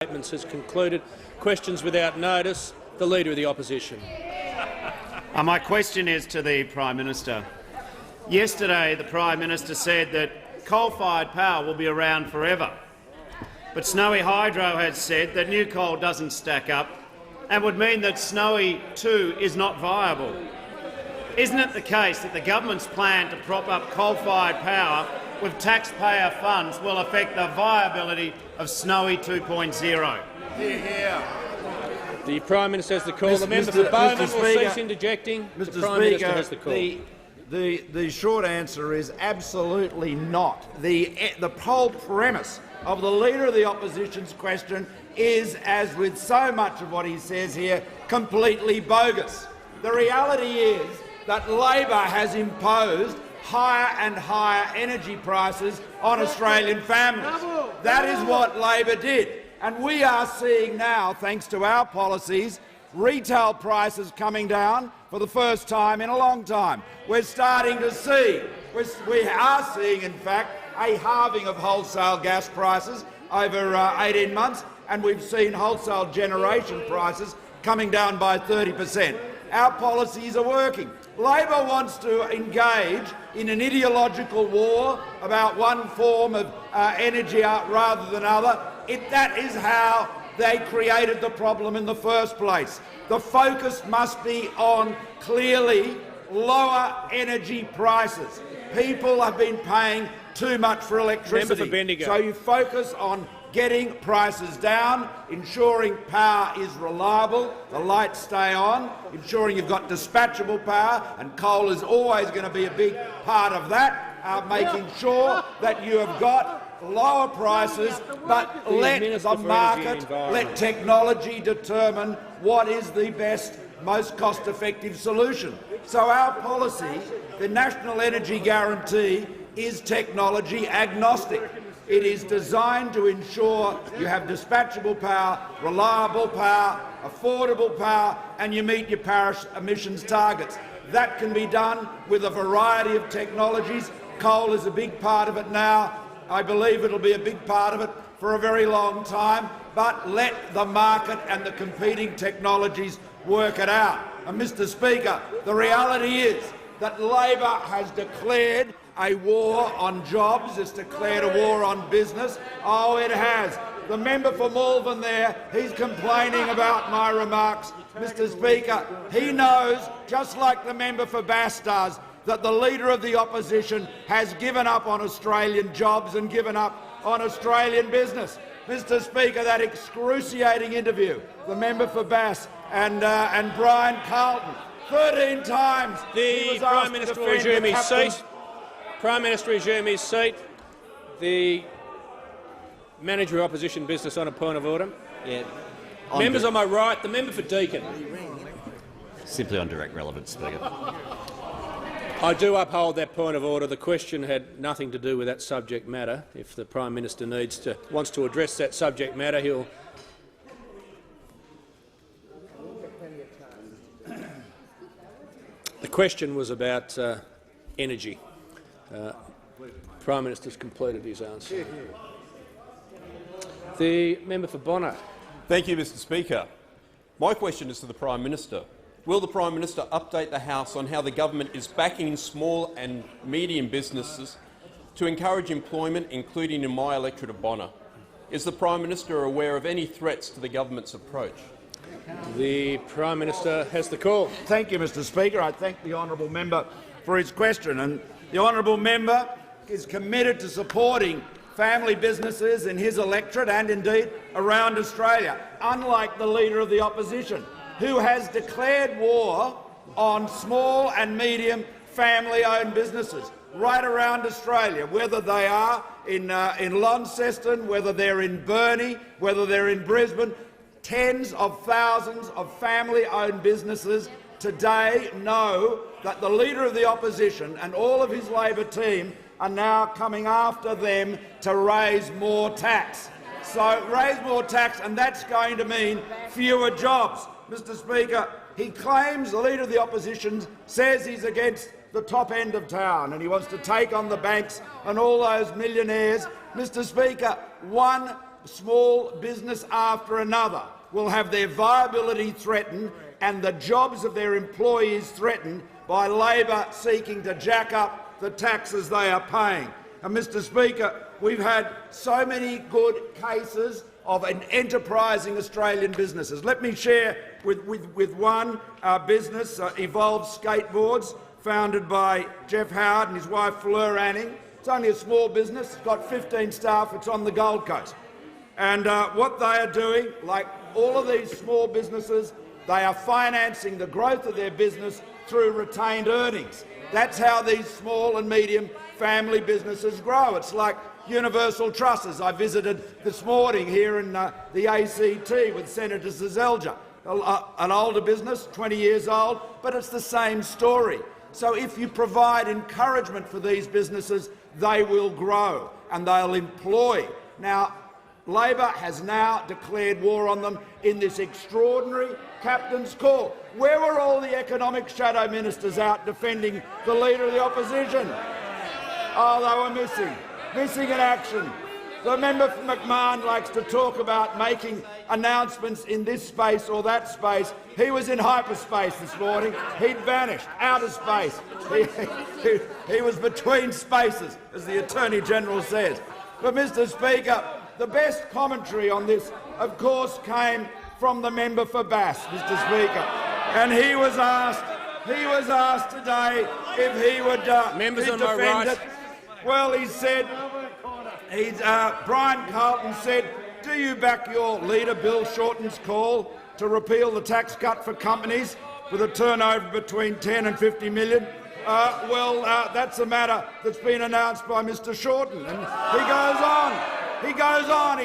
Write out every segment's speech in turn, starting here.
Statements has concluded. Questions without notice. The Leader of the Opposition. My question is to the Prime Minister. Yesterday the Prime Minister said that coal-fired power will be around forever. But Snowy Hydro has said that new coal doesn't stack up and would mean that Snowy 2 is not viable. Isn't it the case that the government's plan to prop up coal-fired power with taxpayer funds will affect the viability of Snowy 2.0? The Prime Minister has the call. The member for Bowman will cease interjecting. Mr. The Prime Minister has the call. The short answer is absolutely not. The whole premise of the Leader of the Opposition's question is, as with so much of what he says here, completely bogus. The reality is that Labor has imposed higher and higher energy prices on Australian families. That is what Labor did. And we are seeing now, thanks to our policies, retail prices coming down for the first time in a long time. We're starting to see, we are seeing, in fact, a halving of wholesale gas prices over 18 months, and we've seen wholesale generation prices coming down by 30%. Our policies are working. Labor wants to engage in an ideological war about one form of energy rather than other. That is how they created the problem in the first place. The focus must be on clearly lower energy prices. People have been paying too much for electricity, so you focus on getting prices down, ensuring power is reliable, the lights stay on, ensuring you've got dispatchable power, and coal is always going to be a big part of that, making sure that you have got lower prices, but let the market, let technology determine what is the best, most cost-effective solution. So our policy, the National Energy Guarantee, is technology agnostic. It is designed to ensure you have dispatchable power, reliable power, affordable power, and you meet your Paris emissions targets. That can be done with a variety of technologies. Coal is a big part of it now. I believe it'll be a big part of it for a very long time, but let the market and the competing technologies work it out. And, Mr. Speaker, the reality is that Labor has declared a war on jobs. It's declared a war on business. Oh, it has. The member for Malvern there, he's complaining about my remarks. Mr. Speaker, he knows, just like the member for Bass does, that the Leader of the Opposition has given up on Australian jobs and given up on Australian business. Mr. Speaker, that excruciating interview, the member for Bass and Brian Carlton, 13 times the Prime Minister will resume his seat. Prime Minister resume his seat. The Manager of Opposition Business on a point of order. Members on my right, the member for Deakin. Simply on direct relevance, Speaker. I do uphold that point of order. The question had nothing to do with that subject matter. If the Prime Minister wants to address that subject matter, he'll. The question was about energy. Prime Minister's completed his answer. The member for Bonner. Thank you, Mr. Speaker. My question is to the Prime Minister. Will the Prime Minister update the House on how the government is backing small and medium businesses to encourage employment, including in my electorate of Bonner? Is the Prime Minister aware of any threats to the government's approach? The Prime Minister has the call. Thank you, Mr. Speaker. I thank the honourable member for his question. And the honourable member is committed to supporting family businesses in his electorate and indeed around Australia, unlike the Leader of the Opposition, who has declared war on small and medium family-owned businesses right around Australia, whether they are in Launceston, whether they're in Burnie, whether they're in Brisbane. Tens of thousands of family-owned businesses today know that the Leader of the Opposition and all of his Labor team are now coming after them to raise more tax. So raise more tax, and that's going to mean fewer jobs. Mr. Speaker, he claims, the Leader of the Opposition says he's against the top end of town and he wants to take on the banks and all those millionaires. Mr. Speaker, 1 small business after another will have their viability threatened and the jobs of their employees threatened by Labor seeking to jack up the taxes they are paying. And, Mr Speaker, we've had so many good cases of an enterprising Australian businesses. Let me share with one business, Evolve Skateboards, founded by Jeff Howard and his wife Fleur Anning. It's only a small business. It's got 15 staff. It's on the Gold Coast. And what they are doing, like all of these small businesses, they are financing the growth of their business through retained earnings. That's how these small and medium family businesses grow. It's like Universal Trusses. I visited this morning here in the ACT with Senator Seselja, an older business, 20 years old, but it's the same story. So if you provide encouragement for these businesses, they will grow and they'll employ. Now, Labor has now declared war on them in this extraordinary captain's call. Where were all the economic shadow ministers out defending the Leader of the Opposition? Oh, they were missing in action. The member for McMahon likes to talk about making announcements in this space or that space. He was in hyperspace this morning. He'd vanished, outer space. He was between spaces, as the Attorney-General says. But, Mr Speaker, the best commentary on this, of course, came from the member for Bass, Mr Speaker. And he was asked today if he would defend it. Well, he said, Brian Carlton said, do you back your leader Bill Shorten's call to repeal the tax cut for companies with a turnover between 10 and 50 million? That's a matter that's been announced by Mr Shorten. And he goes on.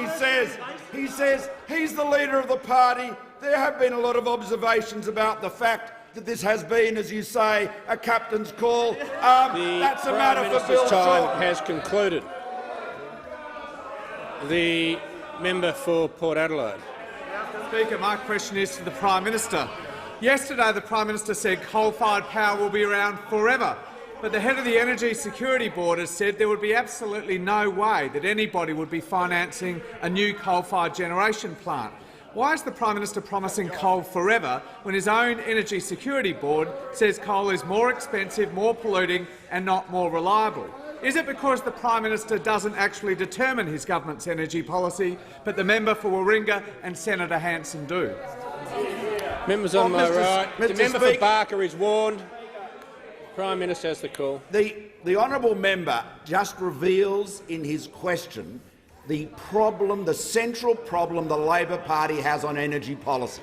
He says he's the leader of the party. There have been a lot of observations about the fact that this has been, as you say, a captain's call. That's a matter for Bill Shorten. Time has concluded. The member for Port Adelaide. Speaker, my question is to the Prime Minister. Yesterday, the Prime Minister said coal-fired power will be around forever, but the head of the Energy Security Board has said there would be absolutely no way that anybody would be financing a new coal-fired generation plant. Why is the Prime Minister promising coal forever when his own Energy Security Board says coal is more expensive, more polluting and not more reliable? Is it because the Prime Minister doesn't actually determine his government's energy policy, but the member for Warringah and Senator Hanson do? Members on my right. The member for Barker is warned. Prime Minister has the call. The honourable member just reveals in his question the central problem the Labor Party has on energy policy.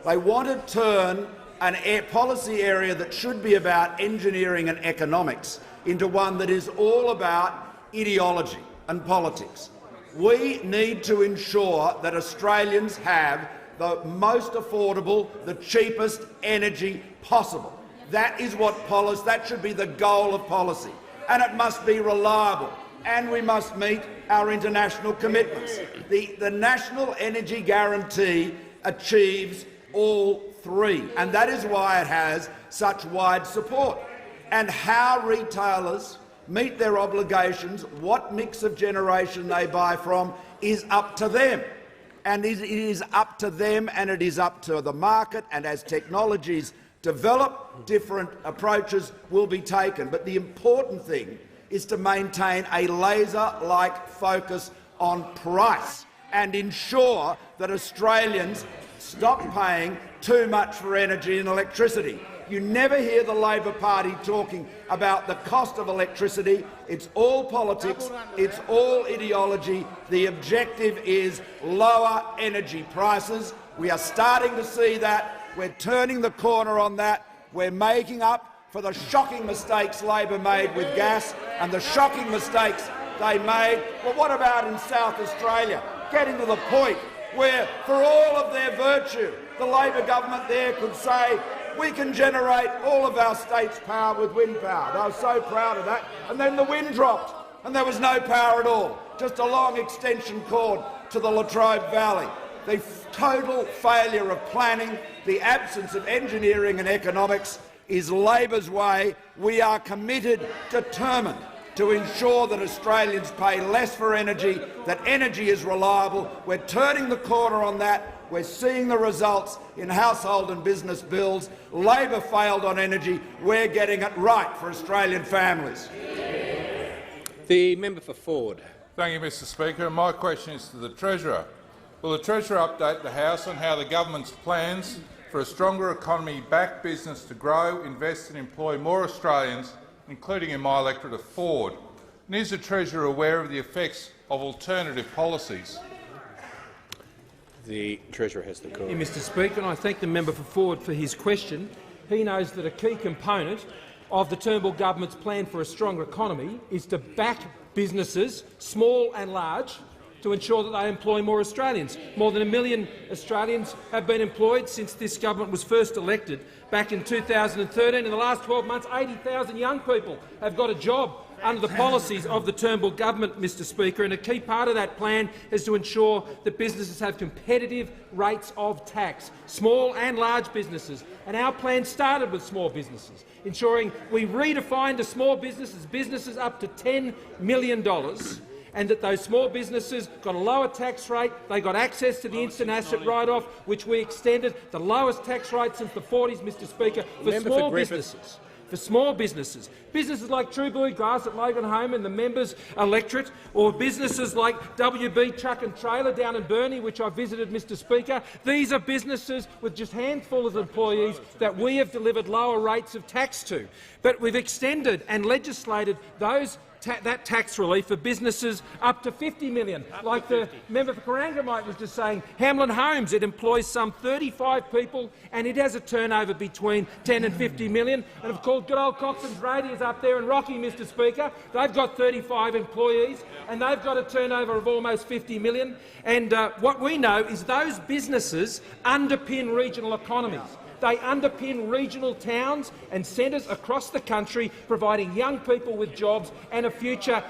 They want to turn a policy area that should be about engineering and economics into one that is all about ideology and politics. We need to ensure that Australians have the most affordable, the cheapest energy possible. That is that should be the goal of policy, and it must be reliable, and we must meet our international commitments. The National Energy Guarantee achieves all three, and that is why it has such wide support. And how retailers meet their obligations, what mix of generation they buy from, is up to them. And it is up to them and it is up to the market, and as technologies develop, different approaches will be taken. But the important thing is to maintain a laser-like focus on price and ensure that Australians stop paying too much for energy and electricity. You never hear the Labor Party talking about the cost of electricity. It's all politics. It's all ideology. The objective is lower energy prices. We are starting to see that. We're turning the corner on that. We're making up for the shocking mistakes Labor made with gas and the shocking mistakes they made. Well, what about in South Australia? Getting to the point where, for all of their virtue, the Labor government there could say, we can generate all of our state's power with wind power. They were so proud of that. And then the wind dropped and there was no power at all, just a long extension cord to the Latrobe Valley. The total failure of planning, the absence of engineering and economics is Labor's way. We are committed, determined to ensure that Australians pay less for energy, that energy is reliable. We're turning the corner on that. We're seeing the results in household and business bills. Labor failed on energy. We're getting it right for Australian families. The member for Forde. Thank you, Mr Speaker. My question is to the Treasurer. Will the Treasurer update the House on how the government's plans for a stronger economy back business to grow, invest and employ more Australians, including in my electorate of Forde? And is the Treasurer aware of the effects of alternative policies? The Treasurer has the call. Mr Speaker, and I thank the member for Forde for his question. He knows that a key component of the Turnbull government's plan for a stronger economy is to back businesses, small and large, to ensure that they employ more Australians. More than 1 million Australians have been employed since this government was first elected back in 2013. In the last 12 months, 80,000 young people have got a job under the policies of the Turnbull government, Mr Speaker, and a key part of that plan is to ensure that businesses have competitive rates of tax, small and large businesses. And our plan started with small businesses, ensuring we redefined a small businesses up to $10 million, and that those small businesses got a lower tax rate. They got access to the instant asset write-off, which we extended, the lowest tax rate since the 40s, Mr Speaker, for small businesses. For small businesses, businesses like True Blue Glass at Logan Home and the members' electorate, or businesses like WB Truck and Trailer down in Burnie, which I visited, Mr Speaker. These are businesses with just handfuls of employees that we have delivered lower rates of tax to. But we've extended and legislated that tax relief for businesses up to $50 million. Like the member for Corangamite was just saying, Hamlin Homes, it employs some 35 people and it has a turnover between 10 and 50 million. And of course, good old Coxon's Radius up there in Rocky, Mr Speaker, they've got 35 employees and they've got a turnover of almost 50 million. And what we know is those businesses underpin regional economies. They underpin regional towns and centres across the country, providing young people with jobs and a future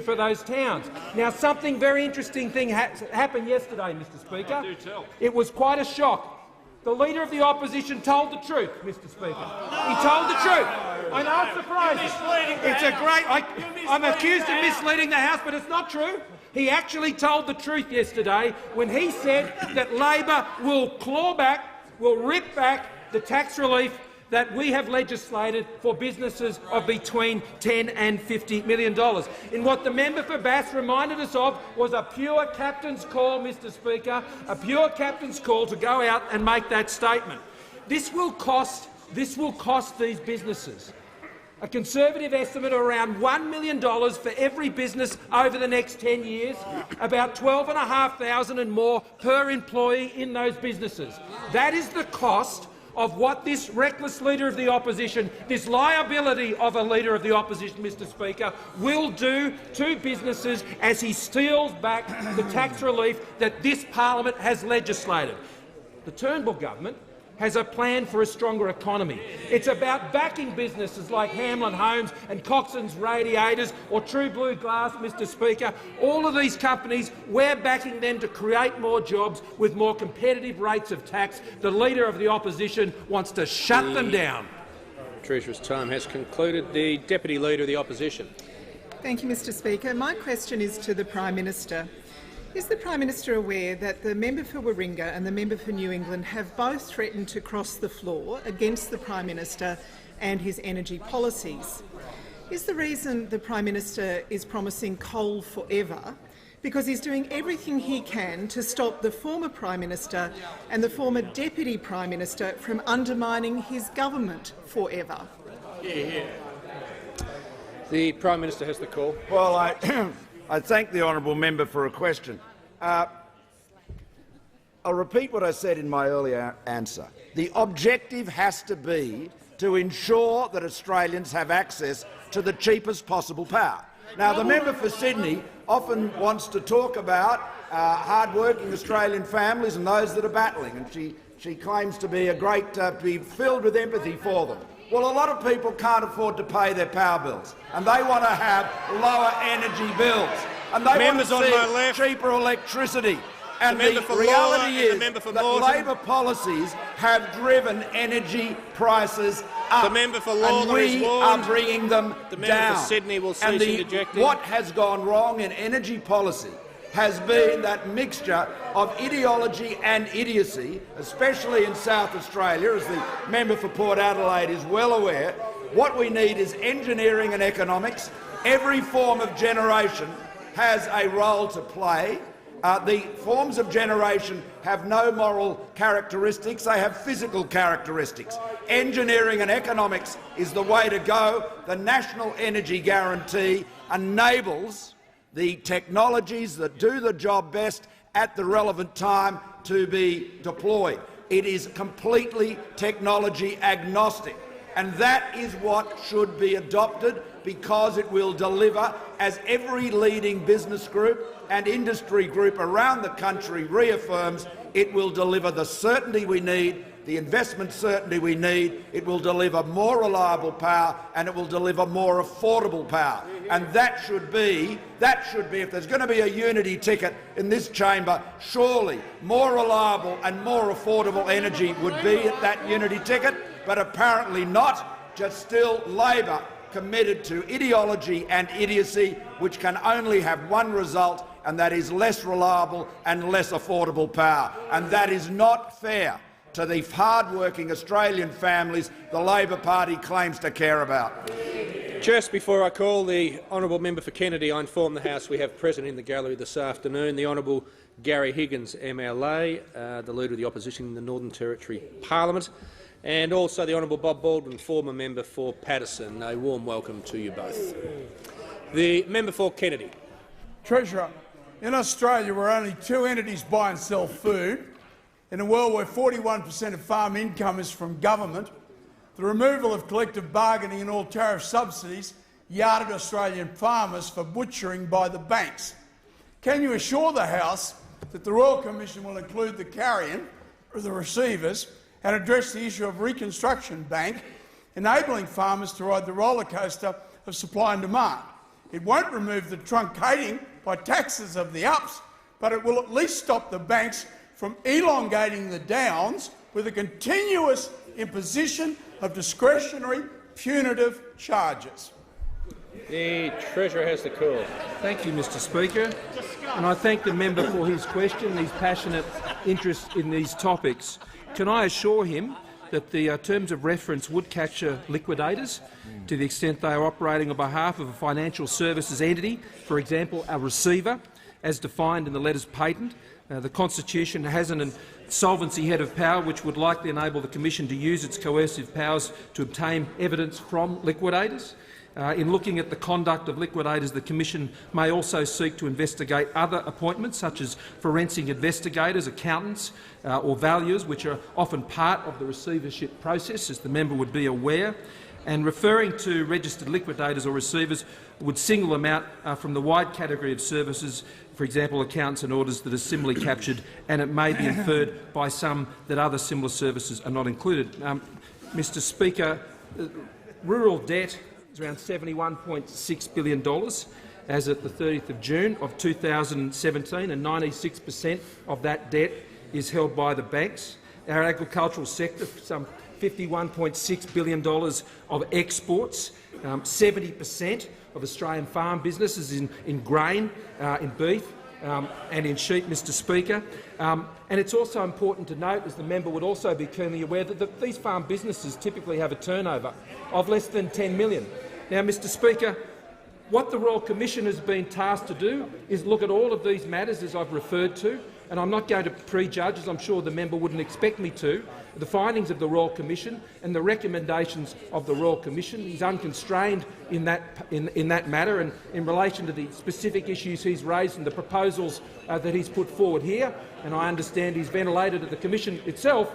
for those towns. Now, something very interesting happened yesterday, Mr Speaker. It was quite a shock. The Leader of the Opposition told the truth, Mr Speaker. He told the truth. I know it's surprising. It's a great. I'm accused of misleading the House, but it's not true. He actually told the truth yesterday when he said that Labor will claw back, will rip back the tax relief that we have legislated for businesses of between $10 and $50 million. And what the member for Bass reminded us of was a pure captain's call, Mr Speaker, a pure captain's call to go out and make that statement. This will cost these businesses a conservative estimate of around $1 million for every business over the next 10 years, about $12,500 and more per employee in those businesses. That is the cost of what this reckless Leader of the Opposition, this liability of a Leader of the Opposition, Mr Speaker, will do to businesses as he steals back the tax relief that this parliament has legislated. The Turnbull government has a plan for a stronger economy. It's about backing businesses like Hamlin Homes and Coxon's Radiators or True Blue Glass, Mr Speaker. All of these companies, we're backing them to create more jobs with more competitive rates of tax. The Leader of the Opposition wants to shut them down. Treasurer's time has concluded. The Deputy Leader of the Opposition. Thank you, Mr Speaker. My question is to the Prime Minister. Is the Prime Minister aware that the member for Warringah and the member for New England have both threatened to cross the floor against the Prime Minister and his energy policies? Is the reason the Prime Minister is promising coal forever because he's doing everything he can to stop the former Prime Minister and the former Deputy Prime Minister from undermining his government forever? The Prime Minister has the call. Well, I thank the honourable member for a question. I'll repeat what I said in my earlier answer. The objective has to be to ensure that Australians have access to the cheapest possible power. Now, the member for Sydney often wants to talk about hard-working Australian families and those that are battling, and she claims to be be filled with empathy for them. Well, a lot of people can't afford to pay their power bills, and they want to have lower energy bills, and they want to see cheaper electricity. And The member the for reality Lalor and is the member for that Moreton. Labor policies have driven energy prices up. The member for Lalor and we is are warned. bringing them The member down. for Sydney will and cease interjecting. what has gone wrong in energy policy has been that mixture of ideology and idiocy, especially in South Australia, as the member for Port Adelaide is well aware. What we need is engineering and economics. Every form of generation has a role to play. The forms of generation have no moral characteristics, they have physical characteristics. Engineering and economics is the way to go. The National Energy Guarantee enables the technologies that do the job best at the relevant time to be deployed. It is completely technology agnostic, and that is what should be adopted, because it will deliver, as every leading business group and industry group around the country reaffirms, it will deliver the certainty we need, the investment certainty we need, it will deliver more reliable power, and it will deliver more affordable power. And that should be, if there's going to be a unity ticket in this chamber, surely more reliable and more affordable energy would be at that unity ticket, but apparently not, just still Labor committed to ideology and idiocy, which can only have one result, and that is less reliable and less affordable power. And that is not fair to the hard-working Australian families the Labor Party claims to care about. Just before I call the honourable member for Kennedy, I inform the House we have present in the gallery this afternoon the Honourable Gary Higgins, MLA, the Leader of the Opposition in the Northern Territory Parliament, and also the Honourable Bob Baldwin, former member for Paterson. A warm welcome to you both. The member for Kennedy. Treasurer, in Australia where only two entities buy and sell food, in a world where 41% of farm income is from government, the removal of collective bargaining and all tariff subsidies yarded Australian farmers for butchering by the banks. Can you assure the House that the Royal Commission will include the carrion, or the receivers, and address the issue of Reconstruction Bank, enabling farmers to ride the roller coaster of supply and demand? It won't remove the truncating by taxes of the ups, but it will at least stop the banks from elongating the downs with a continuous imposition of discretionary punitive charges. The Treasurer has the call. Thank you, Mr Speaker, and I thank the member for his question, his passionate interest in these topics. Can I assure him that the terms of reference would capture liquidators to the extent they are operating on behalf of a financial services entity, for example a receiver, as defined in the letters patent. The Constitution has an insolvency head of power which would likely enable the Commission to use its coercive powers to obtain evidence from liquidators. In looking at the conduct of liquidators, the Commission may also seek to investigate other appointments, such as forensic investigators, accountants or valuers, which are often part of the receivership process, as the member would be aware. And referring to registered liquidators or receivers would single them out from the wide category of services, for example accountants and auditors, that are similarly captured, and it may be inferred by some that other similar services are not included. Mr Speaker, rural debt is around $71.6 billion as at the 30th of June of 2017, and 96% of that debt is held by the banks. Our agricultural sector, some $51.6 billion of exports, 70% of Australian farm businesses in grain, in beef and in sheep, Mr Speaker. And it's also important to note, as the member would also be keenly aware, that these farm businesses typically have a turnover of less than $10 million. Now, Mr Speaker, what the Royal Commission has been tasked to do is look at all of these matters, as I've referred to, and I'm not going to prejudge, as I'm sure the member wouldn't expect me to, the findings of the Royal Commission and the recommendations of the Royal Commission. He's unconstrained in that matter, and in relation to the specific issues he's raised and the proposals that he's put forward here, and I understand he's ventilated at the Commission itself,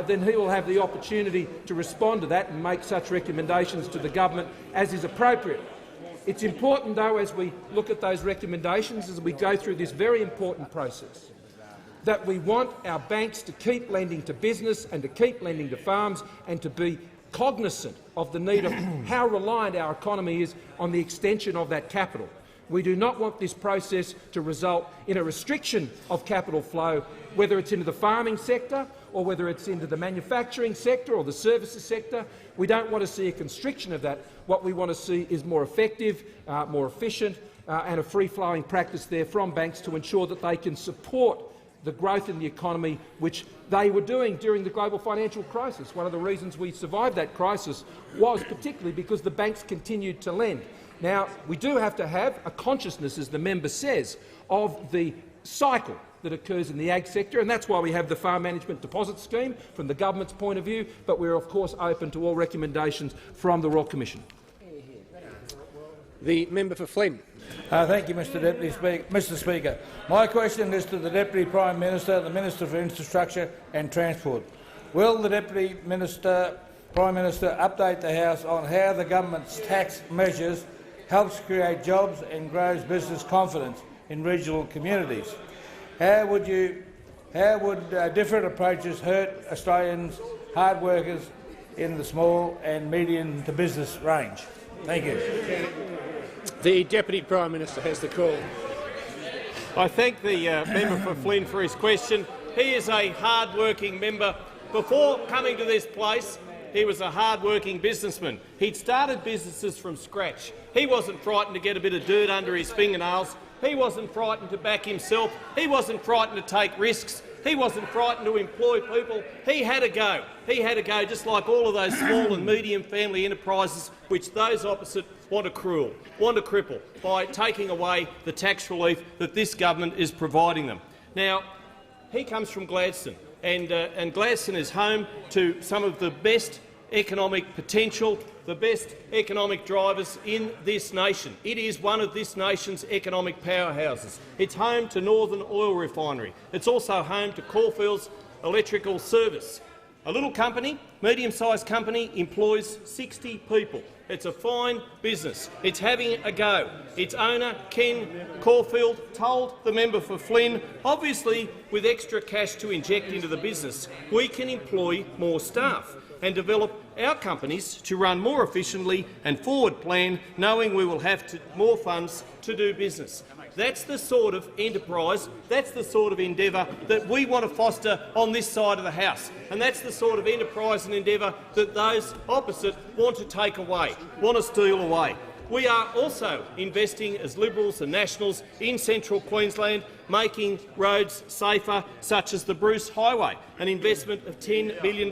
then he will have the opportunity to respond to that and make such recommendations to the government as is appropriate. It's important, though, as we look at those recommendations, as we go through this very important process, that we want our banks to keep lending to business and to keep lending to farms, and to be cognizant of the need of how reliant our economy is on the extension of that capital. We do not want this process to result in a restriction of capital flow, whether it's into the farming sector or whether it's into the manufacturing sector or the services sector. We don't want to see a constriction of that. What we want to see is more effective, more efficient and a free-flowing practice there from banks to ensure that they can support the growth in the economy which they were doing during the global financial crisis. One of the reasons we survived that crisis was particularly because the banks continued to lend. Now, we do have to have a consciousness, as the member says, of the cycle that occurs in the ag sector, and that's why we have the Farm Management Deposit Scheme from the government's point of view, but we're of course open to all recommendations from the Royal Commission. The member for Flynn. Thank you, Mr Speaker. My question is to the Deputy Prime Minister, the Minister for Infrastructure and Transport. Will the Deputy Prime Minister update the House on how the government's tax measures helps create jobs and grows business confidence in regional communities? How would different approaches hurt Australians, hard workers in the small and medium to business range? Thank you. The Deputy Prime Minister has the call. I thank the member for Flynn for his question. He is a hard-working member. Before coming to this place, he was a hard-working businessman. He'd started businesses from scratch. He wasn't frightened to get a bit of dirt under his fingernails. He wasn't frightened to back himself. He wasn't frightened to take risks. He wasn't frightened to employ people. He had a go. He had a go, just like all of those small and medium family enterprises which those opposite want to cripple by taking away the tax relief that this government is providing them. Now, he comes from Gladstone, and Gladstone is home to some of the best economic potential, the best economic drivers in this nation. It is one of this nation's economic powerhouses. It's home to Northern Oil Refinery. It's also home to Caulfield's Electrical Service. A little company, medium-sized company, employs 60 people. It's a fine business. It's having a go. Its owner, Ken Caulfield, told the member for Flynn, obviously with extra cash to inject into the business, we can employ more staff and develop our companies to run more efficiently and forward plan, knowing we will have more funds to do business. That's the sort of enterprise, that's the sort of endeavour that we want to foster on this side of the House, and that's the sort of enterprise and endeavour that those opposite want to take away, want to steal away. We are also investing as Liberals and Nationals in central Queensland, making roads safer, such as the Bruce Highway, an investment of $10 billion.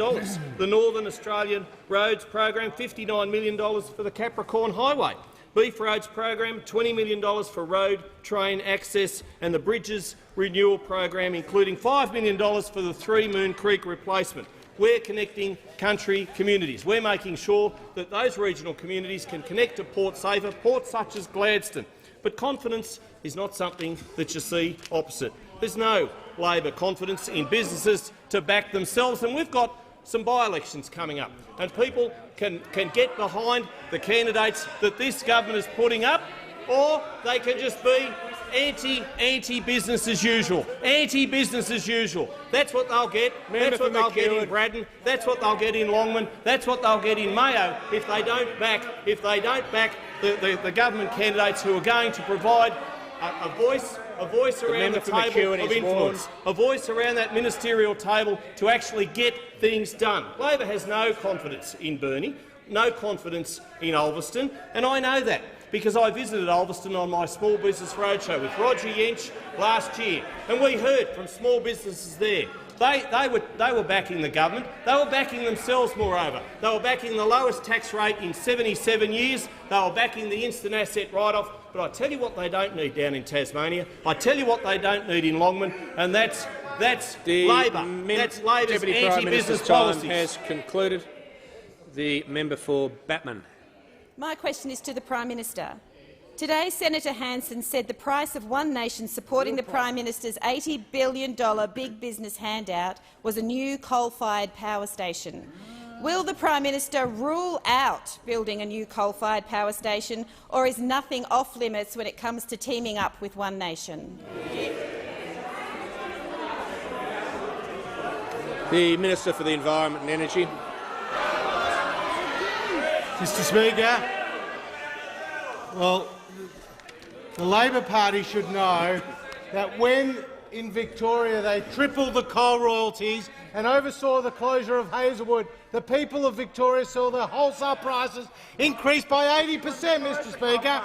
The Northern Australian Roads Program, $59 million for the Capricorn Highway. Beef Roads Program, $20 million for road train access, and the Bridges Renewal Program, including $5 million for the 3 Moon Creek replacement. We're connecting country communities. We're making sure that those regional communities can connect to ports safer, ports such as Gladstone. But confidence is not something that you see opposite. There's no Labor confidence in businesses to back themselves, and we've got some by-elections coming up, and people can get behind the candidates that this government is putting up, or they can just be anti-business as usual. Anti-business as usual. That's what they'll get. That's what they'll get in Braddon. That's what they'll get in Longman. That's what they'll get in Mayo if they don't back the government candidates who are going to provide a voice around the table of influence, a voice around that ministerial table to actually get things done. Labor has no confidence in Burnie, no confidence in Ulverston, and I know that because I visited Ulverston on my Small Business Roadshow with Roger Yench last year, and we heard from small businesses there. They were backing the government. They were backing themselves, moreover. They were backing the lowest tax rate in 77 years. They were backing the instant asset write-off. But I tell you what they don't need down in Tasmania. I tell you what they don't need in Longman, and that's Labor. That's Labor's anti-business policies. Time has concluded. The member for Batman. My question is to the Prime Minister. Today, Senator Hanson said the price of One Nation supporting the Prime Minister's $80 billion big business handout was a new coal-fired power station. Will the Prime Minister rule out building a new coal-fired power station, or is nothing off-limits when it comes to teaming up with One Nation? The Minister for the Environment and Energy. Mr Speaker, well, the Labor Party should know that when in Victoria they tripled the coal royalties and oversaw the closure of Hazelwood, the people of Victoria saw their wholesale prices increase by 80%, Mr Speaker.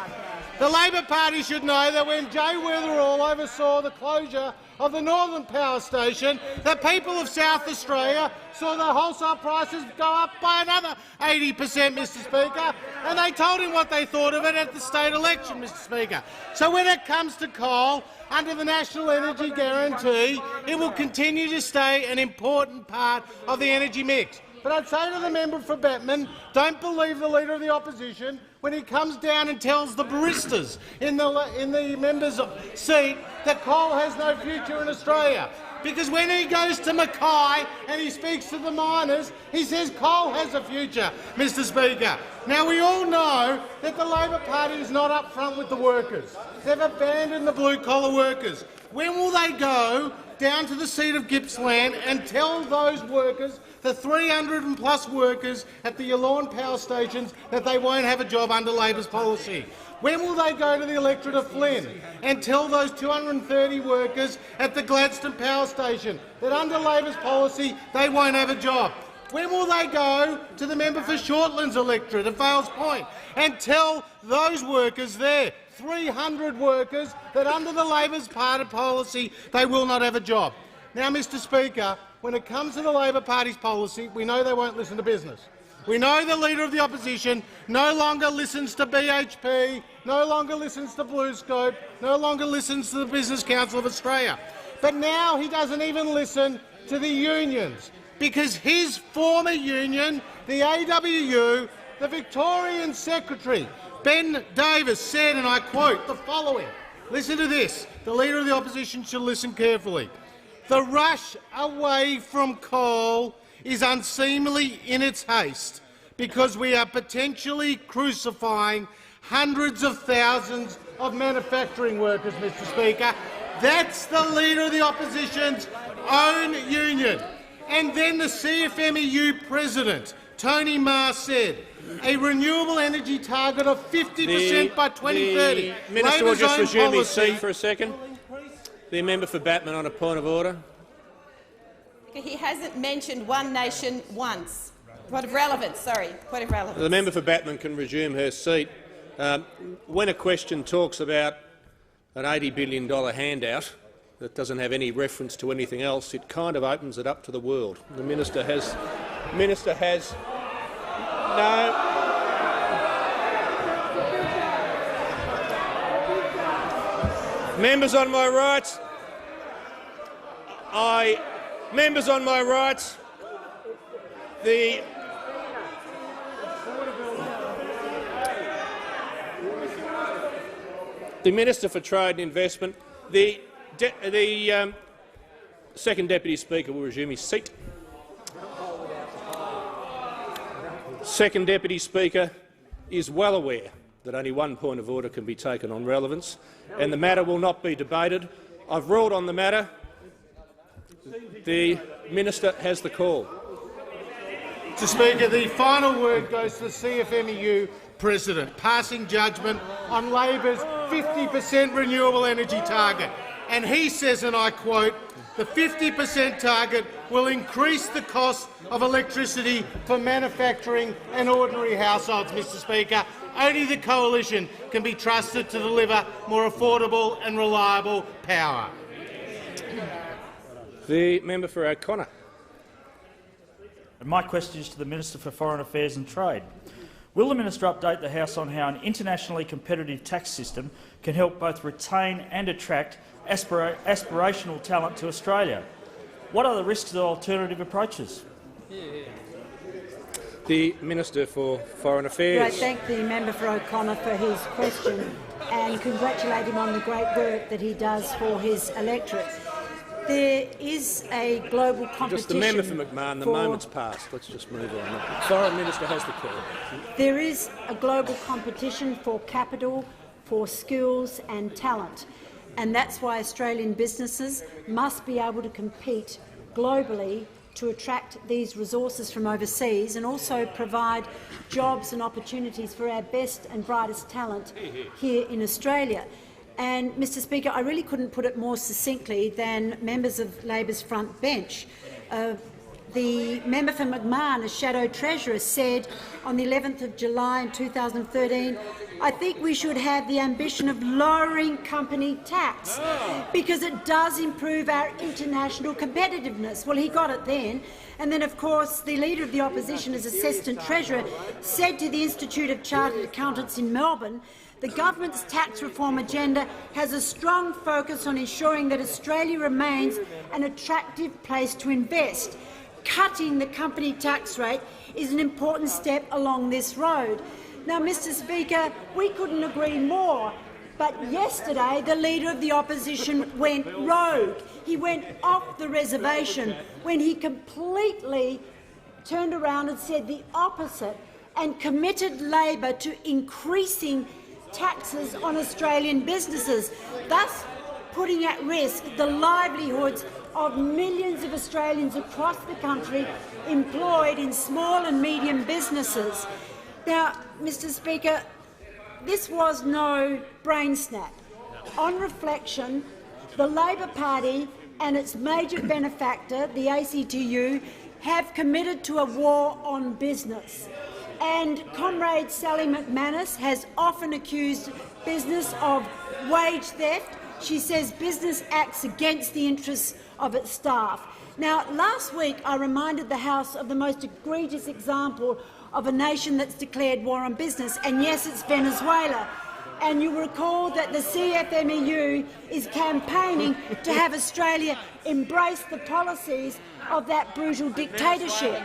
The Labor Party should know that when Jay Weatherall oversaw the closure of the Northern Power Station, the people of South Australia saw their wholesale prices go up by another 80%, Mr Speaker, and they told him what they thought of it at the state election, Mr Speaker. So when it comes to coal, under the National Energy Guarantee, it will continue to stay an important part of the energy mix. But I'd say to the member for Batman, don't believe the Leader of the Opposition when he comes down and tells the baristas in the member's seat that coal has no future in Australia. Because when he goes to Mackay and he speaks to the miners, he says coal has a future, Mr Speaker. Now, we all know that the Labor Party is not up front with the workers. They've abandoned the blue-collar workers. When will they go down to the seat of Gippsland and tell those workers, the 300+ workers at the Yallourn power stations, that they won't have a job under Labor's policy? When will they go to the electorate of Flynn and tell those 230 workers at the Gladstone power station that under Labor's policy they won't have a job? When will they go to the member for Shortland's electorate at Vales Point and tell those workers there, 300 workers, that under the Labor's party policy they will not have a job? Now, Mr Speaker, when it comes to the Labor Party's policy, we know they won't listen to business. We know the Leader of the Opposition no longer listens to BHP, no longer listens to BlueScope, no longer listens to the Business Council of Australia. But now he doesn't even listen to the unions, because his former union, the AWU, the Victorian Secretary, Ben Davis, said, and I quote, the following. Listen to this. The Leader of the Opposition should listen carefully. The rush away from coal is unseemly in its haste because we are potentially crucifying hundreds of thousands of manufacturing workers, Mr Speaker. That's the Leader of the Opposition's own union. And then the CFMEU President, Tony Marr, said a renewable energy target of 50% by 2030. The Minister will just resume his seat for a second. The member for Batman on a point of order. He hasn't mentioned One Nation once. Point of relevance, sorry. Point of relevance. The member for Batman can resume her seat. When a question talks about an $80 billion handout that doesn't have any reference to anything else, it kind of opens it up to the world. The minister has no. Members on my right, members on my right, the Minister for Trade and Investment, the Second Deputy Speaker will resume his seat. Second Deputy Speaker is well aware that only one point of order can be taken on relevance, and the matter will not be debated. I've ruled on the matter. The Minister has the call. Mr Speaker, the final word goes to the CFMEU President, passing judgment on Labor's 50% renewable energy target. And he says, and I quote, the 50% target will increase the cost of electricity for manufacturing and ordinary households, Mr Speaker. Only the Coalition can be trusted to deliver more affordable and reliable power. The member for O'Connor. My question is to the Minister for Foreign Affairs and Trade. Will the minister update the House on how an internationally competitive tax system can help both retain and attract aspirational talent to Australia? What are the risks of alternative approaches? The Minister for Foreign Affairs. I thank the member for O'Connor for his question and congratulate him on the great work that he does for his electorate. There is a global competition. Just the member for McMahon. The moment's passed. Let's just move on. The Foreign Minister has the call. There is a global competition for capital, for skills and talent, and that's why Australian businesses must be able to compete globally to attract these resources from overseas and also provide jobs and opportunities for our best and brightest talent here in Australia. And, Mr Speaker, I really couldn't put it more succinctly than members of Labor's front bench. The member for McMahon, as Shadow Treasurer, said on the 11th of July in 2013, "I think we should have the ambition of lowering company tax because it does improve our international competitiveness." Well, he got it then. And then, of course, the Leader of the Opposition, as Assistant Treasurer, said to the Institute of Chartered Accountants in Melbourne, "The government's tax reform agenda has a strong focus on ensuring that Australia remains an attractive place to invest. Cutting the company tax rate is an important step along this road." Now, Mr Speaker, we couldn't agree more, but yesterday the Leader of the Opposition went rogue. He went off the reservation when he completely turned around and said the opposite and committed Labor to increasing taxes on Australian businesses, thus putting at risk the livelihoods of millions of Australians across the country employed in small and medium businesses. Now, Mr Speaker, this was no brain snap. On reflection, the Labor Party and its major benefactor, the ACTU, have committed to a war on business. And Comrade Sally McManus has often accused business of wage theft. She says business acts against the interests of its staff. Now, last week I reminded the House of the most egregious example of a nation that's declared war on business, and yes, it's Venezuela. And you recall that the CFMEU is campaigning to have Australia embrace the policies of that brutal dictatorship.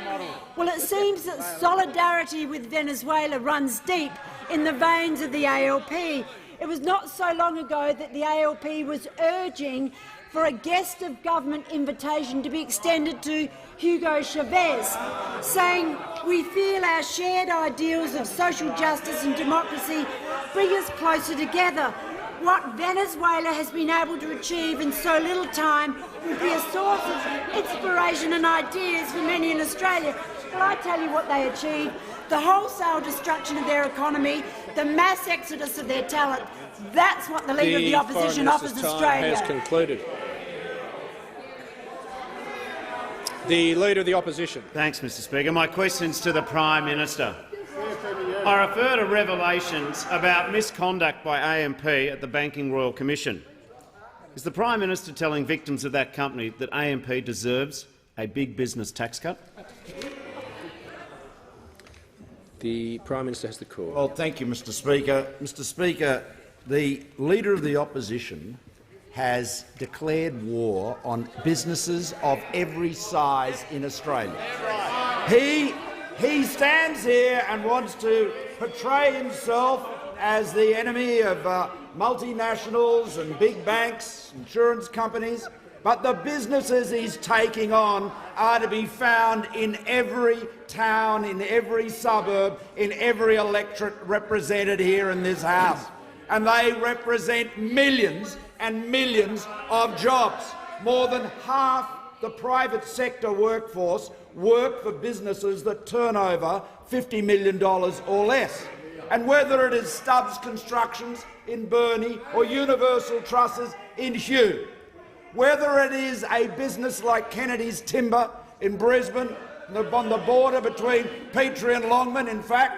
Well, it seems that solidarity with Venezuela runs deep in the veins of the ALP. It was not so long ago that the ALP was urging for a guest of government invitation to be extended to Hugo Chavez, saying, "We feel our shared ideals of social justice and democracy bring us closer together. What Venezuela has been able to achieve in so little time will be a source of inspiration and ideas for many in Australia." Well, I tell you what they achieved: the wholesale destruction of their economy, the mass exodus of their talent. That's what the Leader of the Opposition offers Australia. Has concluded. The Leader of the Opposition. Thanks, Mr Speaker. My question's to the Prime Minister. I refer to revelations about misconduct by AMP at the Banking Royal Commission. Is the Prime Minister telling victims of that company that AMP deserves a big business tax cut? The Prime Minister has the call. Well, thank you, Mr Speaker. Mr Speaker, the Leader of the Opposition has declared war on businesses of every size in Australia. He stands here and wants to portray himself as the enemy of multinationals and big banks, insurance companies, but the businesses he's taking on are to be found in every town, in every suburb, in every electorate represented here in this House. And they represent millions and millions of jobs. More than half the private sector workforce work for businesses that turn over $50 million or less. And whether it is Stubbs Constructions in Burnie or Universal Trusses in Hugh, whether it is a business like Kennedy's Timber in Brisbane, on the border between Petrie and Longman, in fact,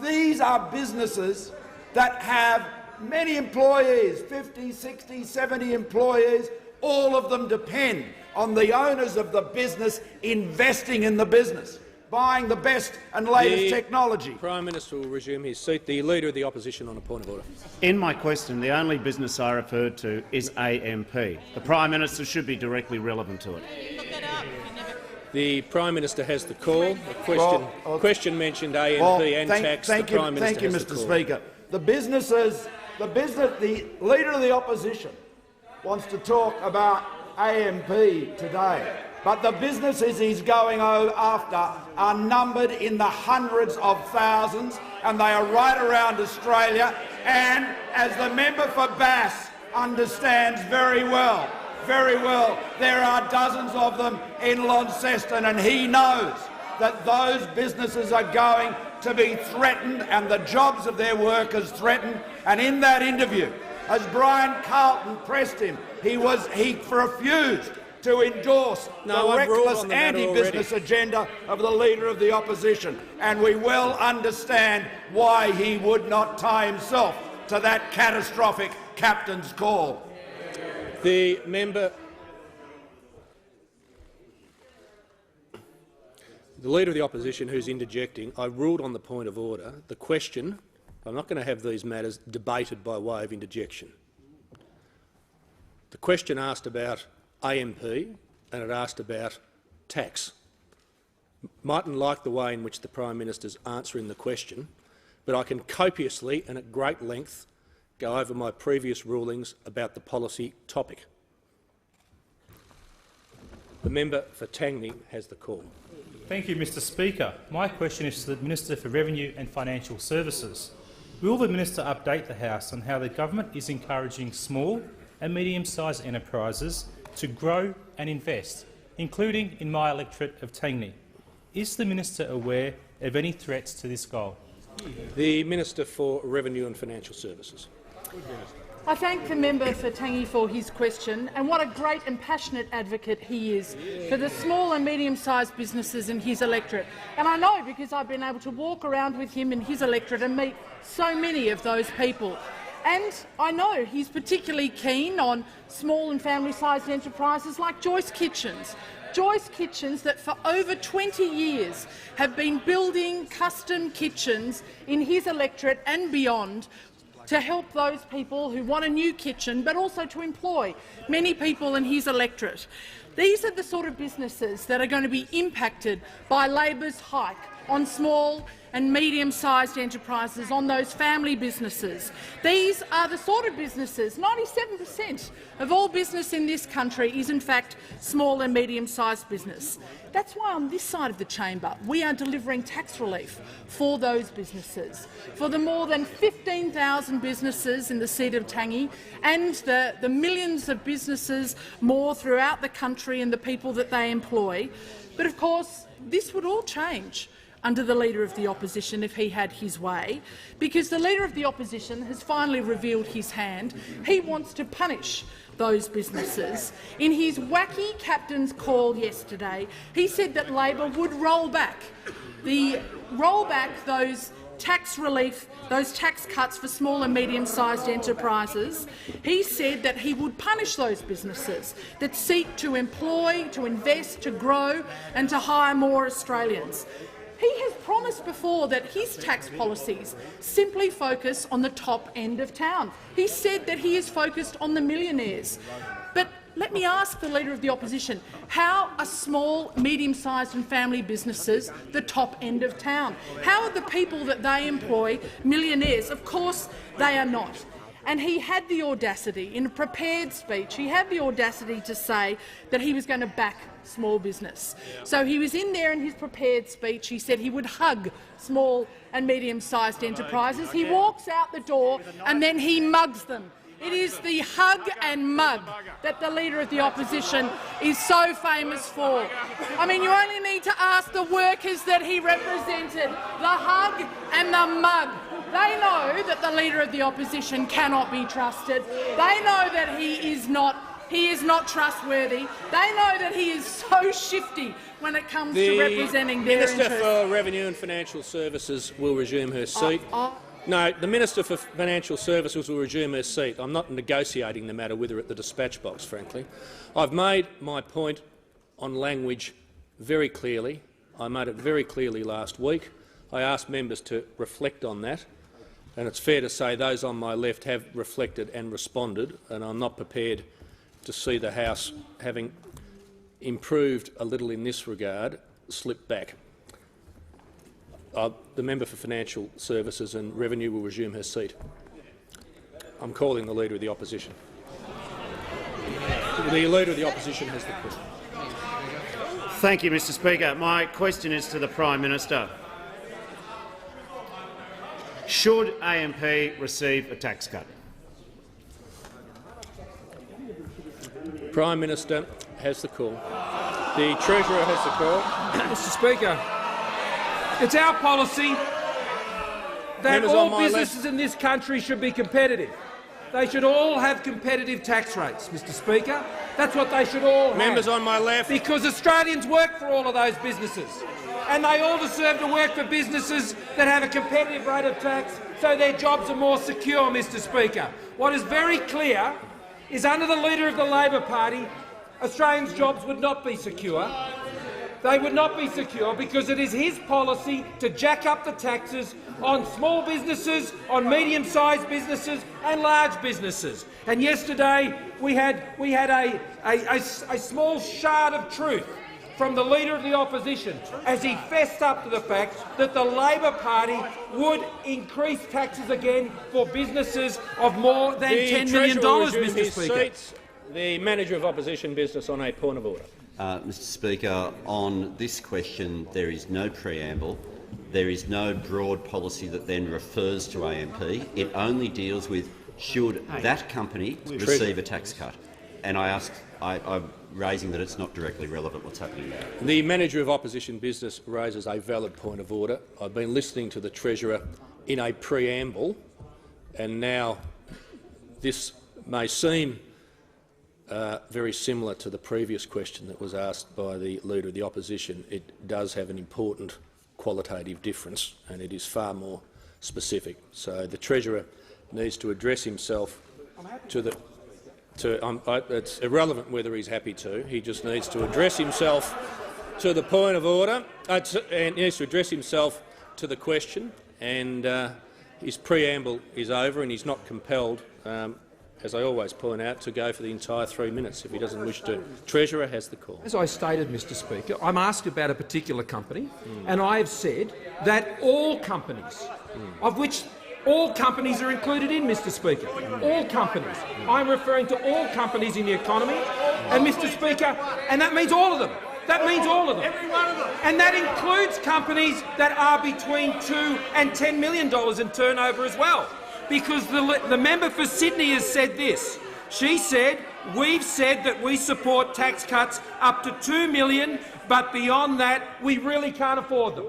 these are businesses that have many employees, 50, 60, 70 employees. All of them depend on the owners of the business investing in the business, buying the best and latest technology. The Prime Minister will resume his seat. The Leader of the Opposition on a point of order. In my question, the only business I referred to is AMP. The Prime Minister should be directly relevant to it. The Prime Minister has the call. The question mentioned AMP and tax. Thank you, Mr Speaker. The Leader of the Opposition wants to talk about AMP today, but the businesses he's going after are numbered in the hundreds of thousands, and they are right around Australia. And as the member for Bass understands very well, there are dozens of them in Launceston, and he knows that those businesses are going to be threatened and the jobs of their workers threatened. And in that interview, as Brian Carlton pressed him. He refused to endorse the reckless anti-business agenda of the Leader of the Opposition, and we well understand why he would not tie himself to that catastrophic captain's call. The member. The Leader of the Opposition, who's interjecting, I ruled on the point of order. The question, I'm not going to have these matters debated by way of interjection. The question asked about AMP and it asked about tax. Mightn't like the way in which the Prime Minister's answering the question, but I can copiously and at great length go over my previous rulings about the policy topic. The member for Tangney has the call. Thank you, Mr Speaker. My question is to the Minister for Revenue and Financial Services. Will the Minister update the House on how the government is encouraging small and medium-sized enterprises to grow and invest, including in my electorate of Tangney? Is the Minister aware of any threats to this goal? The Minister for Revenue and Financial Services. I thank the member for Tangney for his question, and what a great and passionate advocate he is for the small and medium-sized businesses in his electorate. And I know because I've been able to walk around with him in his electorate and meet so many of those people. And I know he's particularly keen on small and family-sized enterprises like Joyce Kitchens. Joyce Kitchens that for over 20 years have been building custom kitchens in his electorate and beyond to help those people who want a new kitchen, but also to employ many people in his electorate. These are the sort of businesses that are going to be impacted by Labor's hike on small and medium-sized enterprises, on those family businesses. These are the sort of businesses, 97% of all business in this country is in fact small and medium-sized business. That's why on this side of the chamber we are delivering tax relief for those businesses, for the more than 15,000 businesses in the seat of Tangney and the millions of businesses more throughout the country and the people that they employ. But of course this would all change under the Leader of the Opposition if he had his way, because the Leader of the Opposition has finally revealed his hand. He wants to punish those businesses. In his wacky captain's call yesterday, he said that Labor would roll back those tax relief, those tax cuts for small and medium-sized enterprises. He said that he would punish those businesses that seek to employ, to invest, to grow and to hire more Australians. He has promised before that his tax policies simply focus on the top end of town. He said that he is focused on the millionaires. But let me ask the Leader of the Opposition, how are small, medium-sized and family businesses the top end of town? How are the people that they employ millionaires? Of course they are not. And he had the audacity, in a prepared speech, he had the audacity to say that he was going to back small business. So he was in there in his prepared speech. He said he would hug small and medium-sized enterprises. He walks out the door and then he mugs them. It is the hug and mug that the Leader of the Opposition is so famous for. I mean, you only need to ask the workers that he represented, the hug and the mug. They know that the Leader of the Opposition cannot be trusted. They know that he is not trustworthy. They know that he is so shifty when it comes to representing their interests. The Minister for Revenue and Financial Services will resume her seat. No, the Minister for Financial Services will resume her seat. I'm not negotiating the matter with her at the dispatch box, frankly. I've made my point on language very clearly. I made it very clearly last week. I asked members to reflect on that, and it's fair to say those on my left have reflected and responded, and I'm not prepared to see the House, having improved a little in this regard, slip back. The member for Financial Services and Revenue will resume her seat. I'm calling the Leader of the Opposition. The Leader of the Opposition has the question. Thank you, Mr Speaker. My question is to the Prime Minister. Should AMP receive a tax cut? Prime Minister has the call. The Treasurer has the call. Mr Speaker, it's our policy that all businesses in this country should be competitive. They should all have competitive tax rates, Mr Speaker. That's what they should all have. Members on my left. Because Australians work for all of those businesses, and they all deserve to work for businesses that have a competitive rate of tax so their jobs are more secure, Mr Speaker. What is very clear is under the Leader of the Labor Party, Australians' jobs would not be secure. They would not be secure because it is his policy to jack up the taxes on small businesses, on medium-sized businesses and large businesses. And yesterday we had a small shard of truth from the Leader of the Opposition as he fessed up to the fact that the Labor Party would increase taxes again for businesses of more than $10 million, Mr Speaker. The Manager of Opposition Business on a point of order. Mr Speaker, on this question there is no preamble. There is no broad policy that then refers to AMP. It only deals with should that company receive a tax cut. And I'm raising that it's not directly relevant what's happening now. The Manager of Opposition Business raises a valid point of order. I've been listening to the Treasurer in a preamble, and now this may seem very similar to the previous question that was asked by the Leader of the Opposition. It does have an important qualitative difference, and it is far more specific. So the Treasurer needs to address himself to the. It's irrelevant whether he's happy to. He just needs to address himself to the point of order, and he needs to address himself to the question. And his preamble is over, and he's not compelled, as I always point out, to go for the entire 3 minutes if he doesn't wish to. Treasurer has the call. As I stated, Mr Speaker, I'm asked about a particular company, and I have said that all companies, of which all companies are included in, Mr Speaker, all companies. I'm referring to all companies in the economy, and Mr Speaker, and that means all of them. That means all of them. Every one of them. And that includes companies that are between $2 and $10 million in turnover as well. Because the member for Sydney has said this. She said, we've said that we support tax cuts up to $2 million, but beyond that, we really can't afford them.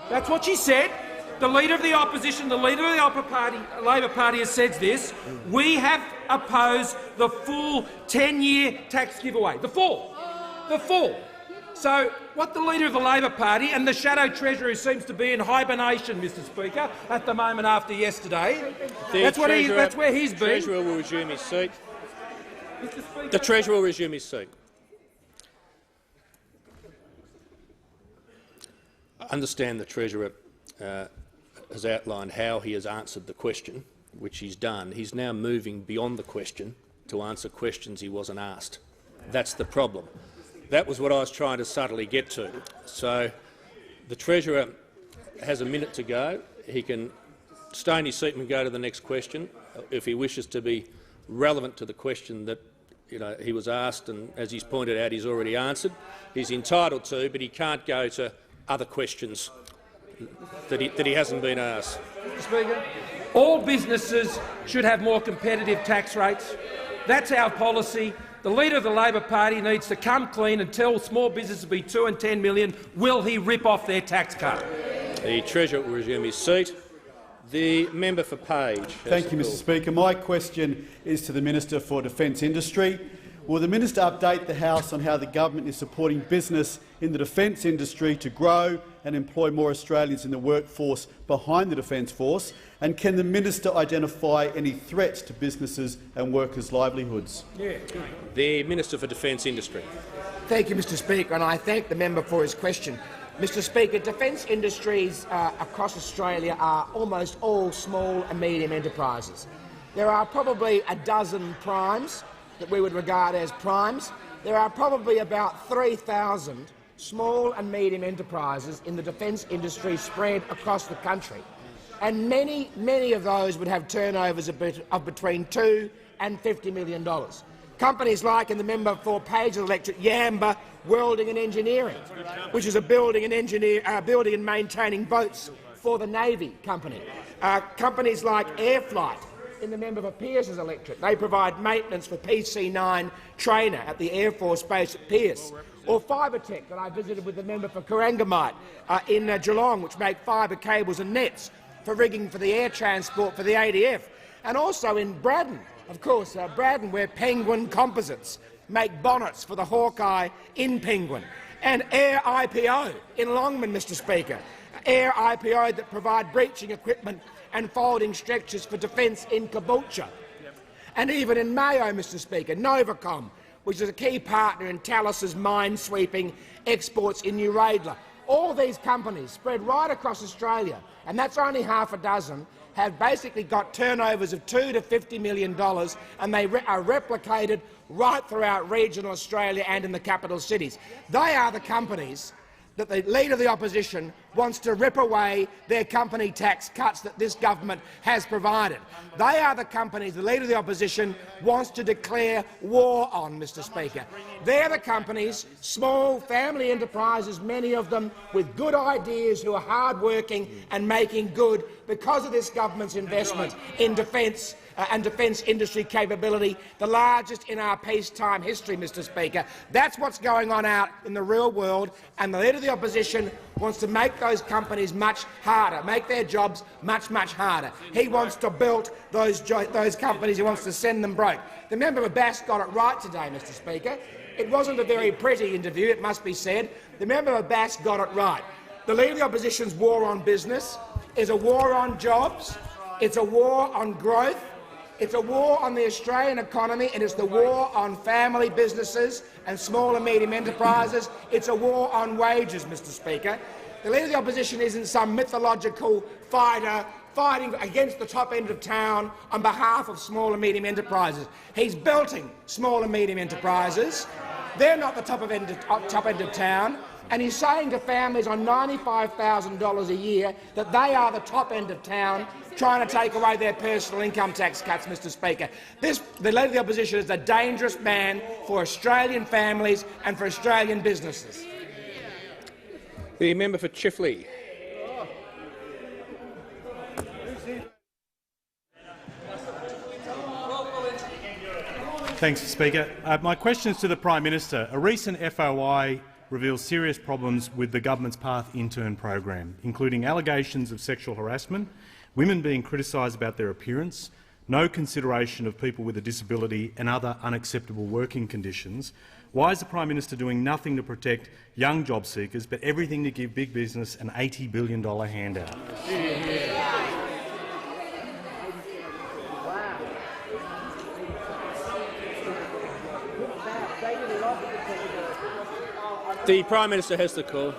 That's what she said. The Leader of the Opposition, the Leader of the Labor Party has said this. We have opposed the full 10-year tax giveaway. The full. The full. So what the Leader of the Labor Party and the Shadow Treasurer, who seems to be in hibernation, Mr Speaker, at the moment after yesterday, that's where he's been. The Treasurer will resume his seat. The Treasurer will resume his seat. I understand the Treasurer has outlined how he has answered the question, which he's done. He's now moving beyond the question to answer questions he wasn't asked. That's the problem. That was what I was trying to subtly get to. So the Treasurer has a minute to go. He can stay in his seat and go to the next question if he wishes to be relevant to the question that he was asked, and as he's pointed out, he's already answered. He's entitled to, but he can't go to other questions that he hasn't been asked. Mr Speaker, all businesses should have more competitive tax rates. That's our policy. The Leader of the Labor Party needs to come clean and tell small businesses be $2 and $10 million. Will he rip off their tax cut? The Treasurer will resume his seat. The member for Page. Thank you, Mr Speaker. My question is to the Minister for Defence Industry. Will the minister update the House on how the government is supporting business in the defence industry to grow and employ more Australians in the workforce behind the Defence Force? And can the minister identify any threats to businesses and workers' livelihoods? The Minister for Defence Industry. Thank you, Mr Speaker, and I thank the member for his question. Mr Speaker, defence industries across Australia are almost all small and medium enterprises. There are probably a dozen primes that we would regard as primes. There are probably about 3,000 small and medium enterprises in the defence industry spread across the country, and many of those would have turnovers of between $2 and $50 million. Companies like, in the member for Page Electric, Yamba Welding and Engineering, which is a building and maintaining boats for the Navy company. Companies like Airflight, in the member for Pearce's Electric. They provide maintenance for PC-9 trainer at the Air Force Base at Pearce. Or Fibertech, that I visited with the member for Corangamite in Geelong, which make fibre cables and nets for rigging for the air transport for the ADF. And also in Braddon, Of course, Braddon, where Penguin Composites make bonnets for the Hawkeye in Penguin, and Air IPO in Longman, Mr Speaker. Air IPO that provide breaching equipment and folding stretchers for defence in Caboolture. And even in Mayo, Mr Speaker, Novacom, which is a key partner in Talas's mine-sweeping exports in New Radler. All these companies spread right across Australia, and that's only half a dozen, have basically got turnovers of $2 to $50 million, and they are replicated right throughout regional Australia and in the capital cities. They are the companies that the Leader of the Opposition wants to rip away their company tax cuts that this government has provided. They are the companies the Leader of the Opposition wants to declare war on, Mr Speaker. They're the companies, small family enterprises, many of them with good ideas, who are hard-working and making good because of this government's investment in defence and defence industry capability, the largest in our peacetime history, Mr Speaker. That's what's going on out in the real world, and the Leader of the Opposition wants to make those companies much harder, make their jobs much, much harder. He wants to build those companies. He wants to send them broke. The member for Bass got it right today, Mr Speaker. It wasn't a very pretty interview, it must be said. The member for Bass got it right. The Leader of the Opposition's war on business is a war on jobs, it's a war on growth, it's a war on the Australian economy, and it's the war on family businesses and small and medium enterprises. It's a war on wages, Mr Speaker. The Leader of the Opposition isn't some mythological fighter fighting against the top end of town on behalf of small and medium enterprises. He's belting small and medium enterprises. They're not the top end of town. And he's saying to families on $95,000 a year that they are the top end of town, trying to take away their personal income tax cuts, Mr Speaker. The Leader of the Opposition is a dangerous man for Australian families and for Australian businesses. The member for Chifley. Thanks, Speaker. My question is to the Prime Minister. A recent FOI reveals serious problems with the government's PATH intern program, including allegations of sexual harassment, women being criticised about their appearance, no consideration of people with a disability and other unacceptable working conditions. Why is the Prime Minister doing nothing to protect young job seekers but everything to give big business an $80 billion handout? The Prime Minister has the call.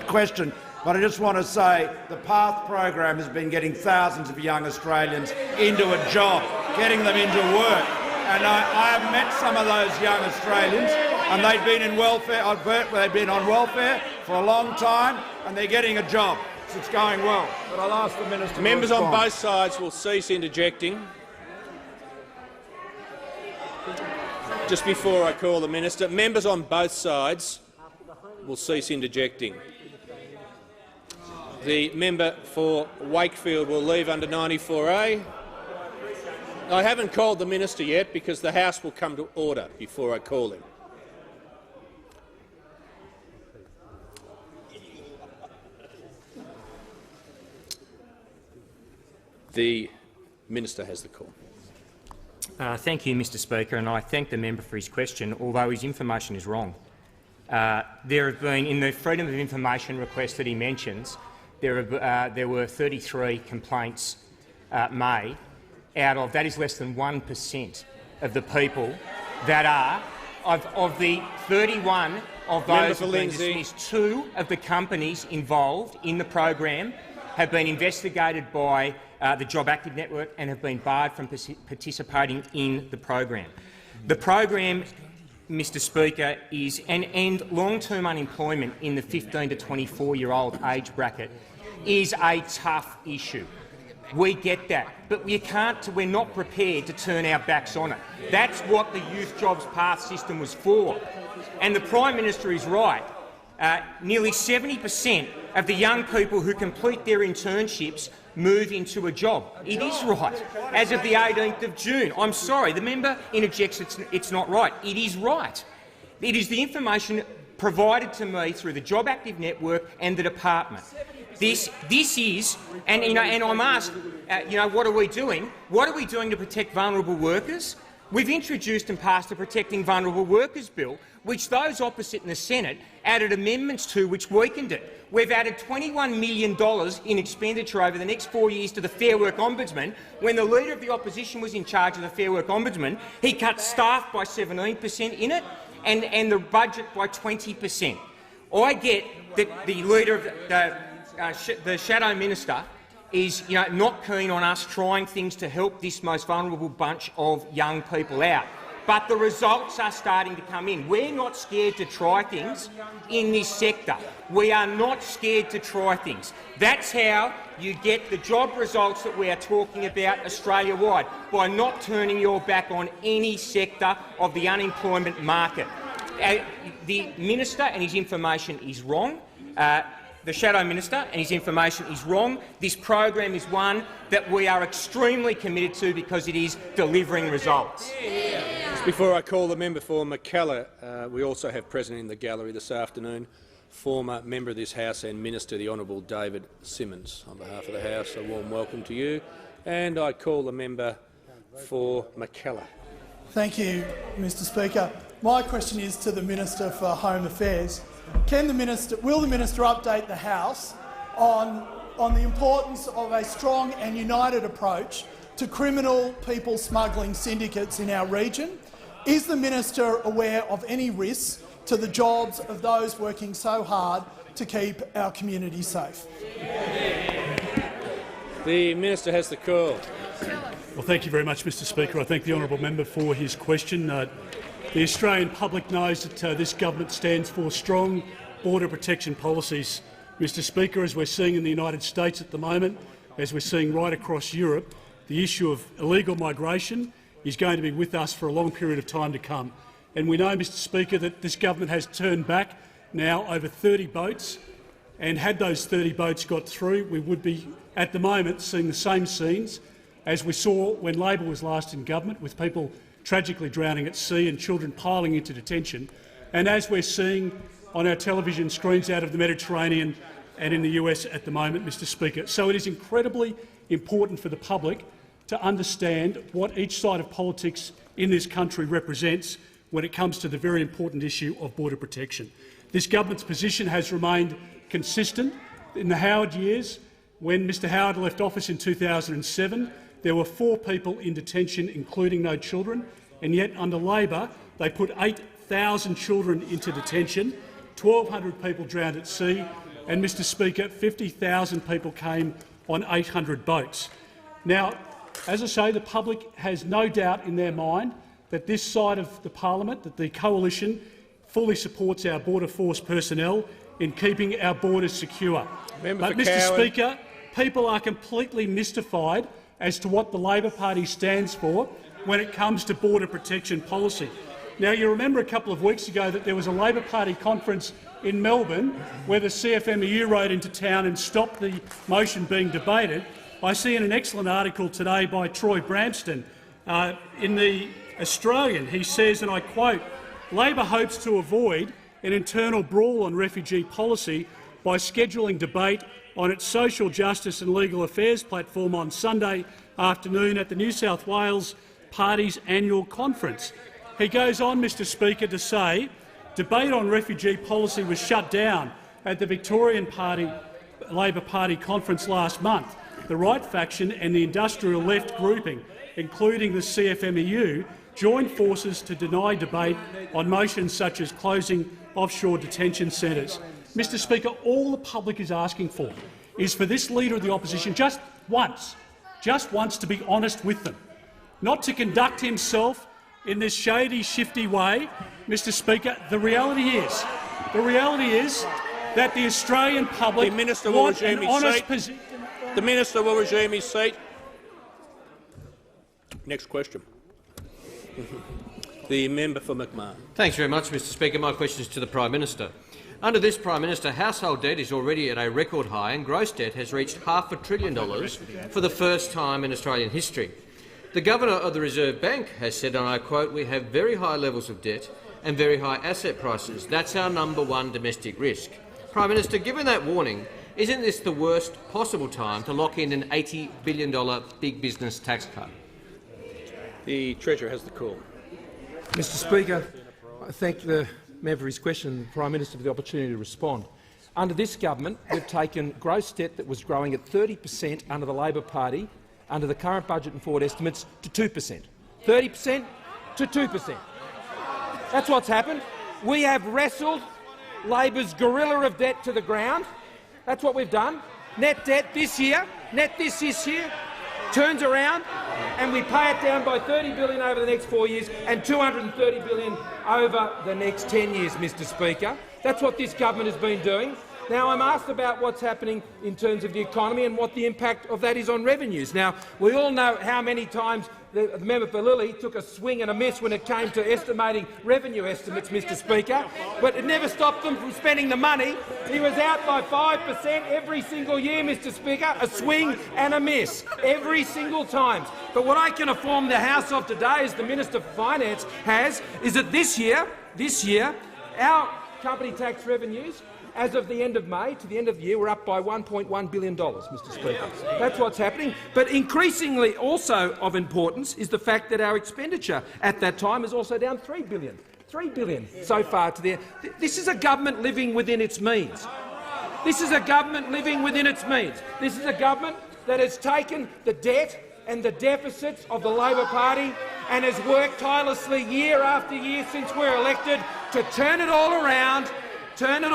Question, but I just want to say the PATH program has been getting thousands of young Australians into a job, getting them into work. And I have met some of those young Australians, and they've been in welfare. They've been on welfare for a long time, and they're getting a job. So it's going well. But I'll ask the Minister. Members on both sides will cease interjecting. Just before I call the Minister, members on both sides will cease interjecting. The member for Wakefield will leave under 94A. I haven't called the Minister yet because the House will come to order before I call him. The Minister has the call. Thank you, Mr Speaker, and I thank the member for his question, although his information is wrong. There have been, in the Freedom of Information request that he mentions, there were 33 complaints made. Out of that is less than 1% of the people that are of the 31 of those who have been dismissed. 2 of the companies involved in the program have been investigated by the Job Active Network and have been barred from participating in the program. The program, Mr Speaker, is and long-term unemployment in the 15 to 24-year-old age bracket is a tough issue. We get that, but we're not prepared to turn our backs on it. That's what the Youth Jobs PATH system was for. And the Prime Minister is right. Nearly 70% of the young people who complete their internships move into a job. It is right. As of the 18th of June. I'm sorry, the member interjects it's not right. It is right. It is the information provided to me through the Job Active Network and the department. This is, and and I'm asked, what are we doing? What are we doing to protect vulnerable workers? We've introduced and passed the Protecting Vulnerable Workers Bill, which those opposite in the Senate added amendments to, which weakened it. We've added $21 million in expenditure over the next 4 years to the Fair Work Ombudsman. When the Leader of the Opposition was in charge of the Fair Work Ombudsman, he cut staff by 17% in it and the budget by 20%. I get that the Leader of the Shadow Minister is not keen on us trying things to help this most vulnerable bunch of young people out. But the results are starting to come in. We're not scared to try things in this sector. We are not scared to try things. That's how you get the job results that we are talking about Australia-wide, by not turning your back on any sector of the unemployment market. The Minister and his information is wrong. The Shadow Minister and his information is wrong. This program is one that we are extremely committed to because it is delivering results. Just before I call the member for Mackellar, we also have present in the gallery this afternoon former member of this House and Minister, the Honourable David Simmons. On behalf of the House, a warm welcome to you, and I call the member for Mackellar. Thank you, Mr Speaker. My question is to the Minister for Home Affairs. Will the minister update the House on the importance of a strong and united approach to criminal people smuggling syndicates in our region? Is the minister aware of any risks to the jobs of those working so hard to keep our community safe? The minister has the call. Well, thank you very much, Mr Speaker. I thank the honourable member for his question. The Australian public knows that this government stands for strong border protection policies. Mr Speaker, as we're seeing in the United States at the moment, as we're seeing right across Europe, the issue of illegal migration is going to be with us for a long period of time to come. And we know, Mr Speaker, that this government has turned back now over 30 boats, and had those 30 boats got through, we would be at the moment seeing the same scenes as we saw when Labor was last in government, with people tragically drowning at sea and children piling into detention, and as we're seeing on our television screens out of the Mediterranean and in the US at the moment, Mr Speaker. So it is incredibly important for the public to understand what each side of politics in this country represents when it comes to the very important issue of border protection. This government's position has remained consistent. In the Howard years, when Mr Howard left office in 2007, there were 4 people in detention, including no children, and yet under Labor they put 8,000 children into detention, 1,200 people drowned at sea, and, Mr Speaker, 50,000 people came on 800 boats. Now, as I say, the public has no doubt in their mind that this side of the parliament, that the coalition, fully supports our Border Force personnel in keeping our borders secure. But, Mr Speaker, people are completely mystified as to what the Labor Party stands for when it comes to border protection policy. Now, you remember a couple of weeks ago that there was a Labor Party conference in Melbourne where the CFMEU rode into town and stopped the motion being debated. I see in an excellent article today by Troy Bramston in the Australian, he says, and I quote, "Labor hopes to avoid an internal brawl on refugee policy by scheduling debate on its social justice and legal affairs platform on Sunday afternoon at the New South Wales Party's annual conference." He goes on, Mr Speaker, to say debate on refugee policy was shut down at the Victorian Labor Party conference last month. The right faction and the industrial left grouping, including the CFMEU, joined forces to deny debate on motions such as closing offshore detention centres. Mr Speaker, all the public is asking for is for this Leader of the Opposition just once to be honest with them, not to conduct himself in this shady, shifty way. Mr Speaker, the reality is that the Australian public want an honest position. The minister will resume his seat. Next question. The member for McMahon. Thanks very much, Mr Speaker. My question is to the Prime Minister. Under this Prime Minister, household debt is already at a record high and gross debt has reached $500 billion for the first time in Australian history. The Governor of the Reserve Bank has said, and I quote, "We have very high levels of debt and very high asset prices. That's our #1 domestic risk." Prime Minister, given that warning, Isn't this the worst possible time to lock in an $80 billion big business tax cut? The Treasurer has the call. Mr Speaker, I thank the member for his question and the Prime Minister for the opportunity to respond. Under this government, we've taken gross debt that was growing at 30% under the Labor Party, under the current budget and forward estimates, to 2%. 30% to 2%. That's what's happened. We have wrestled Labor's gorilla of debt to the ground. That's what we've done. Net debt this year, turns around, and we pay it down by $30 billion over the next 4 years and $230 billion over the next 10 years, Mr Speaker. That's what this government has been doing. Now, I'm asked about what's happening in terms of the economy and what the impact of that is on revenues. Now, we all know how many times the member for Lilley took a swing and a miss when it came to estimating revenue estimates, Mr Speaker, but it never stopped them from spending the money. He was out by 5% every single year, Mr Speaker, a swing and a miss, every single time. But what I can inform the House of today, as the Minister for Finance has, is that this year, our company tax revenues, as of the end of May to the end of the year, we're up by $1.1 billion, Mr Speaker. That's what's happening. But increasingly also of importance is the fact that our expenditure at that time is also down $3 billion. $3 billion so far to the end. This is a government living within its means. This is a government living within its means. This is a government that has taken the debt and the deficits of the Labor Party and has worked tirelessly year after year since we're elected to turn it all around, and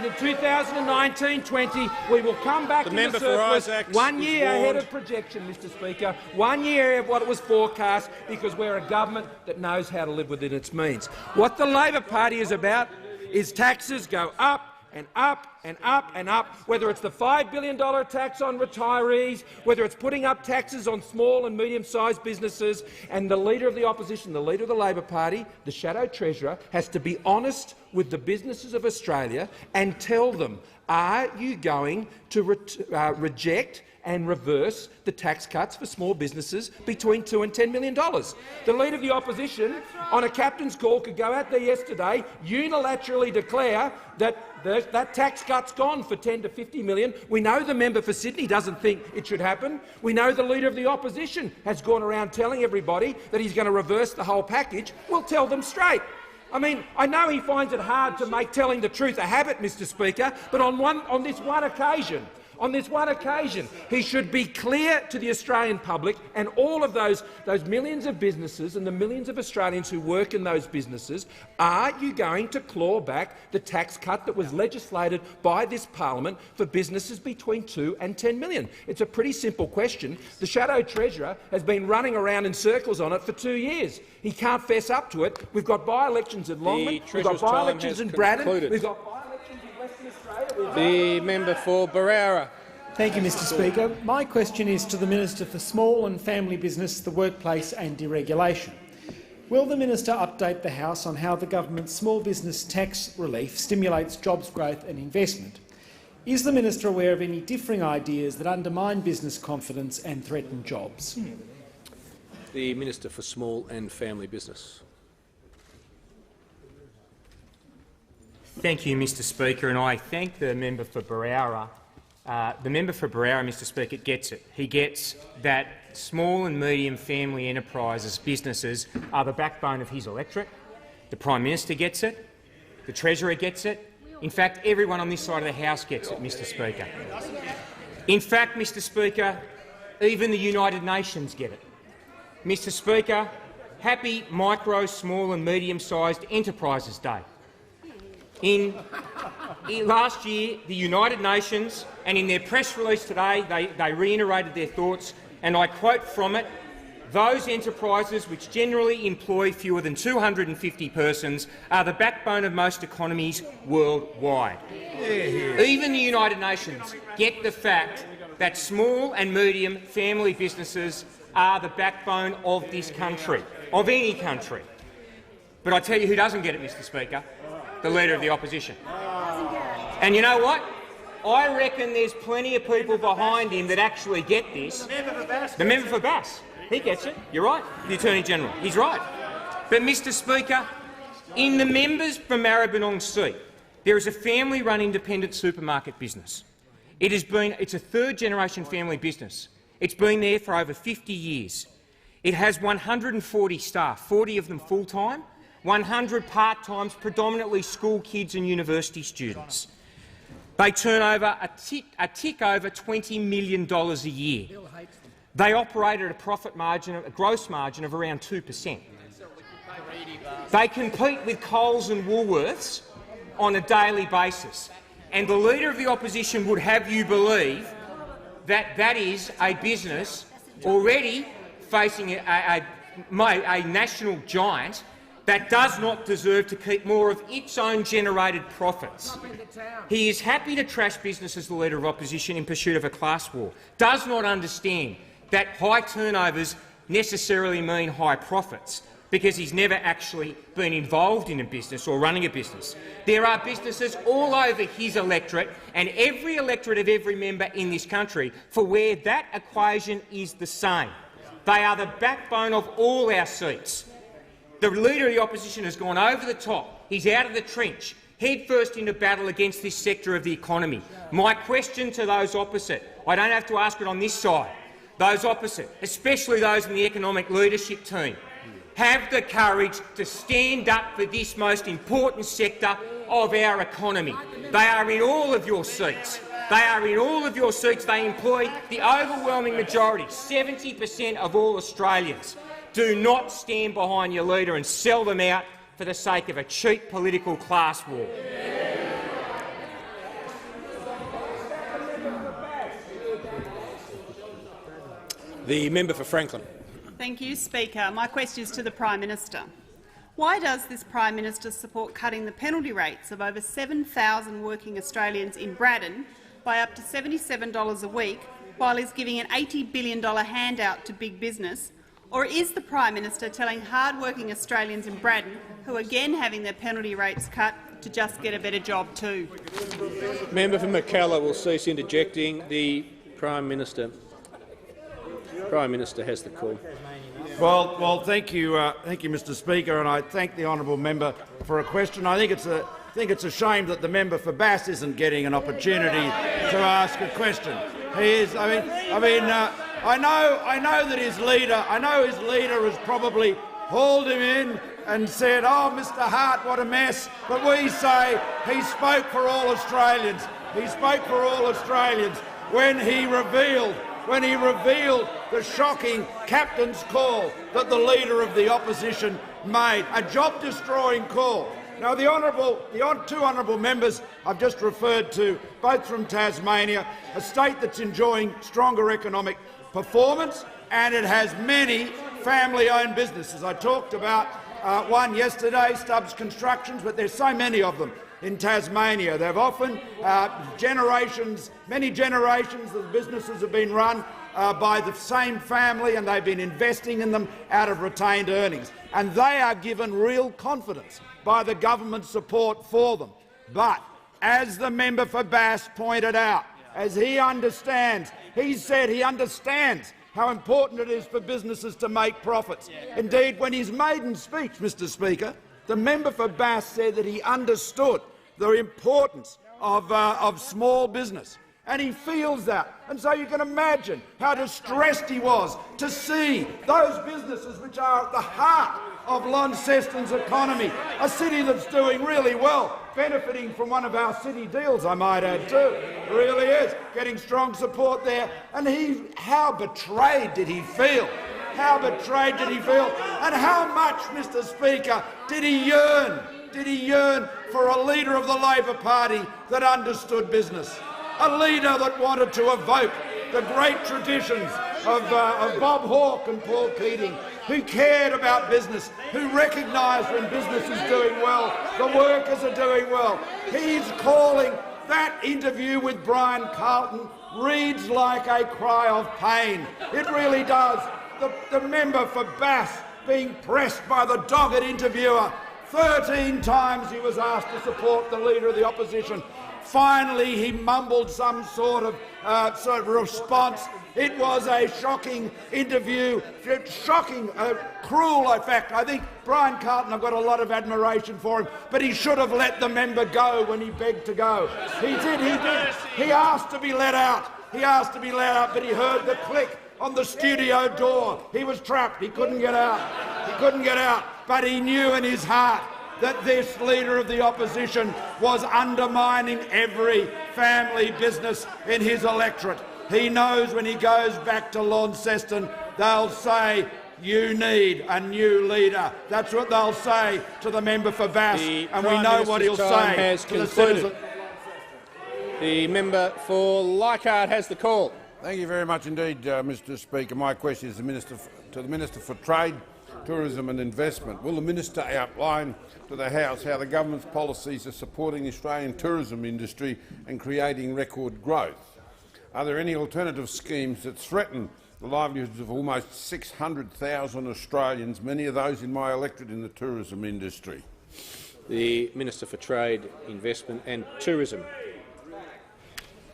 in 2019-20 we will come back in the surplus 1 year ahead of projection, Mr Speaker, 1 year ahead of what it was forecast, because we're a government that knows how to live within its means. What the Labor Party is about is taxes go up and up and up and up, whether it's the $5 billion tax on retirees, whether it's putting up taxes on small and medium-sized businesses. And the Leader of the Opposition, the Leader of the Labor Party, the Shadow Treasurer, has to be honest with the businesses of Australia and tell them, are you going to reject and reverse the tax cuts for small businesses between $2 and $10 million. The Leader of the Opposition, on a captain's call, could go out there yesterday, unilaterally declare that that tax cut's gone for $10 to $50 million. We know the member for Sydney doesn't think it should happen. We know the Leader of the Opposition has gone around telling everybody that he's going to reverse the whole package. We'll tell them straight. I mean, I know he finds it hard to make telling the truth a habit, Mr Speaker, but on this one occasion, he should be clear to the Australian public and all of those millions of businesses and the millions of Australians who work in those businesses, are you going to claw back the tax cut that was legislated by this parliament for businesses between $2 and $10 million? It's a pretty simple question. The Shadow Treasurer has been running around in circles on it for 2 years. He can't fess up to it. We've got by-elections in Longman, we've got by-elections in Braddon, we've got by-elections in Western Australia. The member for Barara. Thank you, Mr Speaker. My question is to the Minister for Small and Family Business, the Workplace and Deregulation. Will the Minister update the House on how the government's small business tax relief stimulates jobs growth and investment? Is the Minister aware of any differing ideas that undermine business confidence and threaten jobs? The Minister for Small and Family Business. Thank you, Mr Speaker, and I thank the member for Barara. The member for Barara, Mr Speaker, gets it. He gets that small and medium family enterprises, businesses, are the backbone of his electorate. The Prime Minister gets it. The Treasurer gets it. In fact, everyone on this side of the House gets it, Mr Speaker. In fact, Mr Speaker, even the United Nations get it. Mr Speaker, happy Micro, Small and Medium-Sized Enterprises Day. Last year, the United Nations, and in their press release today, they reiterated their thoughts, and I quote from it, "Those enterprises which generally employ fewer than 250 persons are the backbone of most economies worldwide." Even the United Nations get the fact that small and medium family businesses are the backbone of this country, of any country. But I tell you who doesn't get it, Mr Speaker. The Leader of the Opposition. And you know what? I reckon there's plenty of people behind him that actually get this. The member for Bass. He gets it. You're right. The Attorney-General. He's right. But, Mr Speaker, in the members for Maribyrnong seat, there is a family-run independent supermarket business. It's a third-generation family business. It's been there for over 50 years. It has 140 staff, 40 of them full-time, 100 part-times, predominantly school kids and university students. They turn over a tick over $20 million a year. They operate at a gross margin of around 2%. They compete with Coles and Woolworths on a daily basis. And the Leader of the Opposition would have you believe that that is a business already facing a national giant that does not deserve to keep more of its own generated profits. He is happy to trash business as the Leader of Opposition in pursuit of a class war, does not understand that high turnovers necessarily mean high profits, because he's never actually been involved in a business or running a business. There are businesses all over his electorate and every electorate of every member in this country for where that equation is the same. They are the backbone of all our seats. The Leader of the Opposition has gone over the top. He's out of the trench, headfirst into battle against this sector of the economy. My question to those opposite, I don't have to ask it on this side, those opposite, especially those in the economic leadership team, have the courage to stand up for this most important sector of our economy. They are in all of your seats. They are in all of your seats. They employ the overwhelming majority, 70% of all Australians. Do not stand behind your leader and sell them out for the sake of a cheap political class war. The member for Franklin. Thank you, Speaker. My question is to the Prime Minister. Why does this Prime Minister support cutting the penalty rates of over 7,000 working Australians in Braddon by up to $77 a week, while he's giving an $80 billion handout to big business? Or is the Prime Minister telling hard-working Australians in Braddon, who are again having their penalty rates cut, to just get a better job too? Member for Mackellar will cease interjecting. The Prime Minister. Prime Minister has the call. Well, thank you, Mr. Speaker, and I thank the honourable member for a question. I think it's a shame that the member for Bass isn't getting an opportunity to ask a question. He is. I know that his leader has probably hauled him in and said, "Oh, Mr. Hart, what a mess." But we say he spoke for all Australians. He spoke for all Australians when he revealed the shocking captain's call that the Leader of the Opposition made, a job-destroying call. Now, the two honourable members I've just referred to, both from Tasmania, a state that's enjoying stronger economic performance, and it has many family-owned businesses. I talked about one yesterday, Stubbs Constructions, but there's so many of them in Tasmania. They've often many generations of businesses have been run by the same family, and they've been investing in them out of retained earnings. And they are given real confidence by the government support for them. But, as the member for Bass pointed out, as he understands, he said he understands how important it is for businesses to make profits. Indeed, when his maiden speech, Mr. Speaker, the member for Bass said that he understood the importance of small business, and he feels that. And so you can imagine how distressed he was to see those businesses which are at the heart of Launceston's economy, a city that's doing really well, benefiting from one of our city deals, I might add too. It really is, getting strong support there. And how betrayed did he feel? How betrayed did he feel? And how much, Mr. Speaker, did he yearn? Did he yearn for a leader of the Labor Party that understood business? A leader that wanted to evoke the great traditions of Bob Hawke and Paul Keating, who cared about business, who recognised when business is doing well, the workers are doing well. He's calling that interview with Brian Carlton reads like a cry of pain. It really does. The member for Bass being pressed by the dogged interviewer. 13 times he was asked to support the Leader of the Opposition. Finally, he mumbled some sort of response. It was a shocking interview, shocking, cruel. In fact, I think Brian Carlton, I've got a lot of admiration for him, but he should have let the member go when he begged to go. He did. He asked to be let out. He asked to be let out, but he heard the click on the studio door. He was trapped. He couldn't get out. He couldn't get out, but he knew in his heart that this Leader of the Opposition was undermining every family business in his electorate. He knows when he goes back to Launceston, they'll say, "You need a new leader." That's what they'll say to the member for Bass, and we know what he'll say to the citizens. The member for Leichhardt has the call. Thank you very much indeed, Mr Speaker. My question is to the Minister for Trade, Tourism and Investment. Will the minister outline to the House how the government's policies are supporting the Australian tourism industry and creating record growth? Are there any alternative schemes that threaten the livelihoods of almost 600,000 Australians, many of those in my electorate in the tourism industry? The Minister for Trade, Investment and Tourism.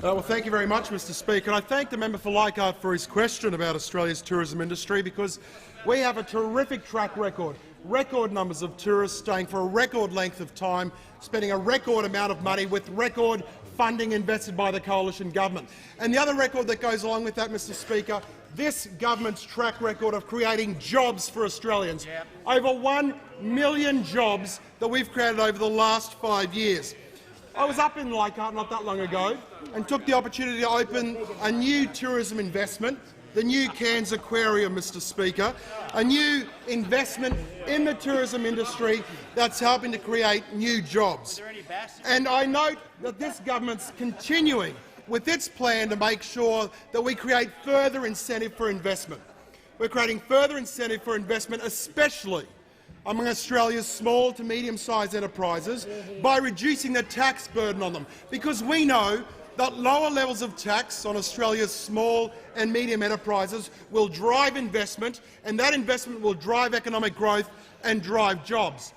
Well, thank you very much, Mr Speaker. And I thank the member for Leichhardt for his question about Australia's tourism industry, because we have a terrific track record. Record numbers of tourists staying for a record length of time, spending a record amount of money with record funding invested by the coalition government. And the other record that goes along with that, Mr Speaker, this government's track record of creating jobs for Australians. Yep. Over 1 million jobs that we've created over the last 5 years. I was up in Leichhardt not that long ago and took the opportunity to open a new tourism investment, the new Cairns Aquarium, Mr Speaker, a new investment in the tourism industry that's helping to create new jobs. And I note that this government's continuing with its plan to make sure that we create further incentive for investment. We're creating further incentive for investment, especially among Australia's small to medium-sized enterprises, by reducing the tax burden on them, because we know that lower levels of tax on Australia's small and medium enterprises will drive investment, and that investment will drive economic growth and drive jobs.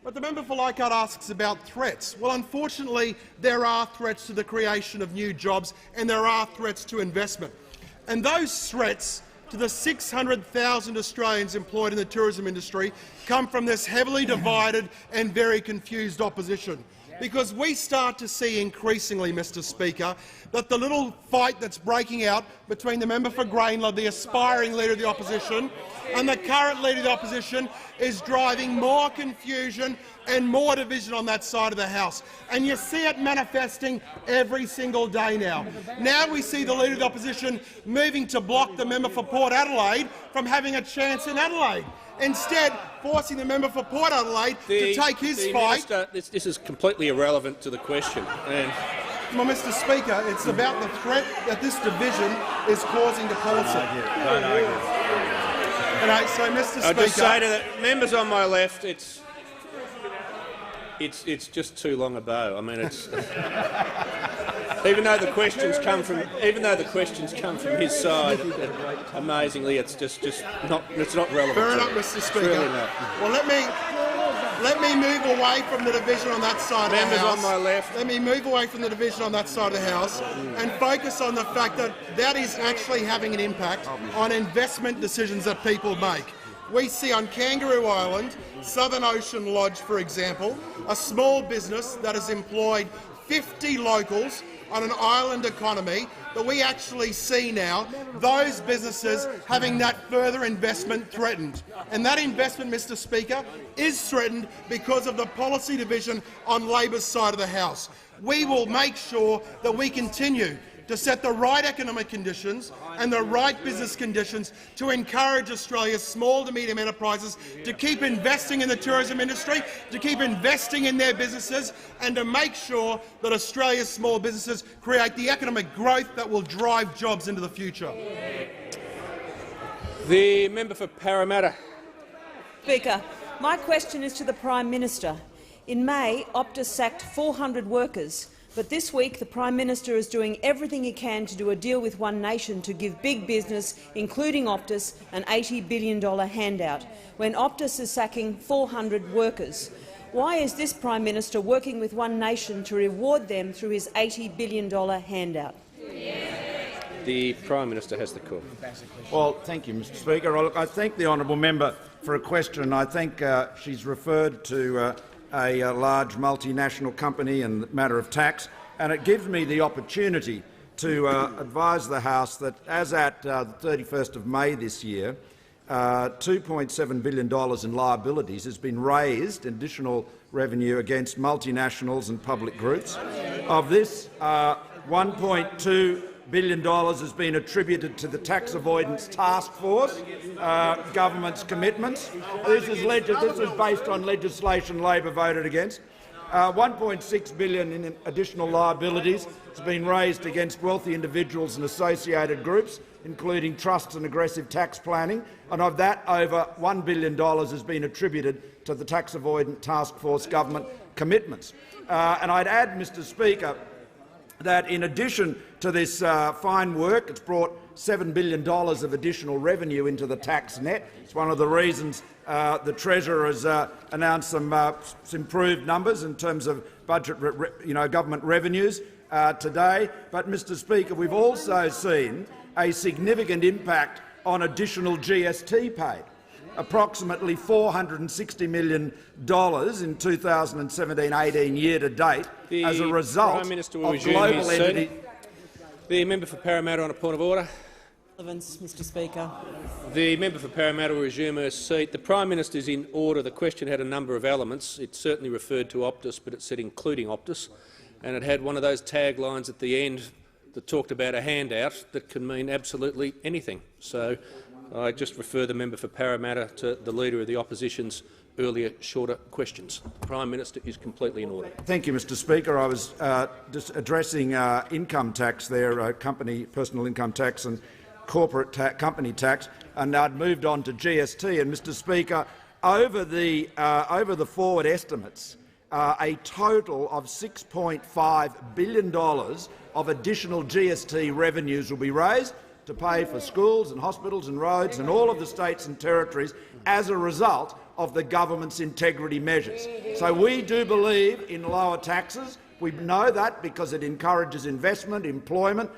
But the member for Leichhardt asks about threats. Well, unfortunately, there are threats to the creation of new jobs, and there are threats to investment. And those threats to the 600,000 Australians employed in the tourism industry come from this heavily divided and very confused opposition. Because we start to see increasingly, Mr Speaker, that the little fight that's breaking out between the member for Grayndler, the aspiring Leader of the Opposition, and the current Leader of the Opposition is driving more confusion and more division on that side of the House. And you see it manifesting every single day now. Now we see the Leader of the Opposition moving to block the member for Port Adelaide from having a chance in Adelaide, instead forcing the member for Port Adelaide to take his fight. Minister, this is completely irrelevant to the question. Well, Mr Speaker, it's about the threat that this division is causing to policy. So, Mr Speaker, I'll just say to the members on my left, it's just too long a bow. I mean, it's even though the questions come from his side, amazingly, it's just not relevant. Fair enough, Mr Speaker. Really not. Well, let me move away from the division on that side of the House. Members on my left. Let me move away from the division on that side of the House and focus on the fact that that is actually having an impact on investment decisions that people make. We see on Kangaroo Island, Southern Ocean Lodge, for example, a small business that has employed 50 locals on an island economy, that we actually see now those businesses having that further investment threatened. And that investment, Mr Speaker, is threatened because of the policy division on Labor's side of the House. We will make sure that we continue to set the right economic conditions and the right business conditions to encourage Australia's small to medium enterprises to keep investing in the tourism industry, to keep investing in their businesses, and to make sure that Australia's small businesses create the economic growth that will drive jobs into the future. The member for Parramatta. Speaker, my question is to the Prime Minister. In May, Optus sacked 400 workers. But this week the Prime Minister is doing everything he can to do a deal with One Nation to give big business, including Optus, an $80 billion handout, when Optus is sacking 400 workers. Why is this Prime Minister working with One Nation to reward them through his $80 billion handout? The Prime Minister has the call. Well, thank you, Mr Speaker. I thank the honourable member for a question. I think she's referred to a large multinational company and the matter of tax, and it gives me the opportunity to advise the House that, as at the 31st of May this year, $2.7 billion in liabilities has been raised in additional revenue against multinationals and public groups. Of this, $1.2 billion has been attributed to the Tax Avoidance Task Force, government's commitments. This is based on legislation Labor voted against. $1.6 billion in additional liabilities has been raised against wealthy individuals and associated groups, including trusts and aggressive tax planning, and of that, over $1 billion has been attributed to the Tax Avoidance Task Force government commitments. And I'd add, Mr Speaker, that in addition to this fine work, it's brought $7 billion of additional revenue into the tax net. It's one of the reasons the Treasurer has announced some improved numbers in terms of budget, government revenues today. But, Mr Speaker, we've also seen a significant impact on additional GST paid, approximately $460 million in 2017-18 year-to-date as a result of global entity. The member for Parramatta on a point of order. Mr Speaker. The member for Parramatta will resume her seat. The Prime Minister is in order. The question had a number of elements. It certainly referred to Optus, but it said including Optus, and it had one of those taglines at the end that talked about a handout that can mean absolutely anything. So I just refer the member for Parramatta to the Leader of the Opposition's earlier shorter questions. The Prime Minister is completely in order. Thank you, Mr Speaker. I was just addressing income tax there, personal income tax and corporate company tax, and I'd moved on to GST. And, Mr Speaker, over the forward estimates, a total of $6.5 billion of additional GST revenues will be raised to pay for schools and hospitals and roads and all of the states and territories as a result of the government's integrity measures. So we do believe in lower taxes. We know that because it encourages investment, employment,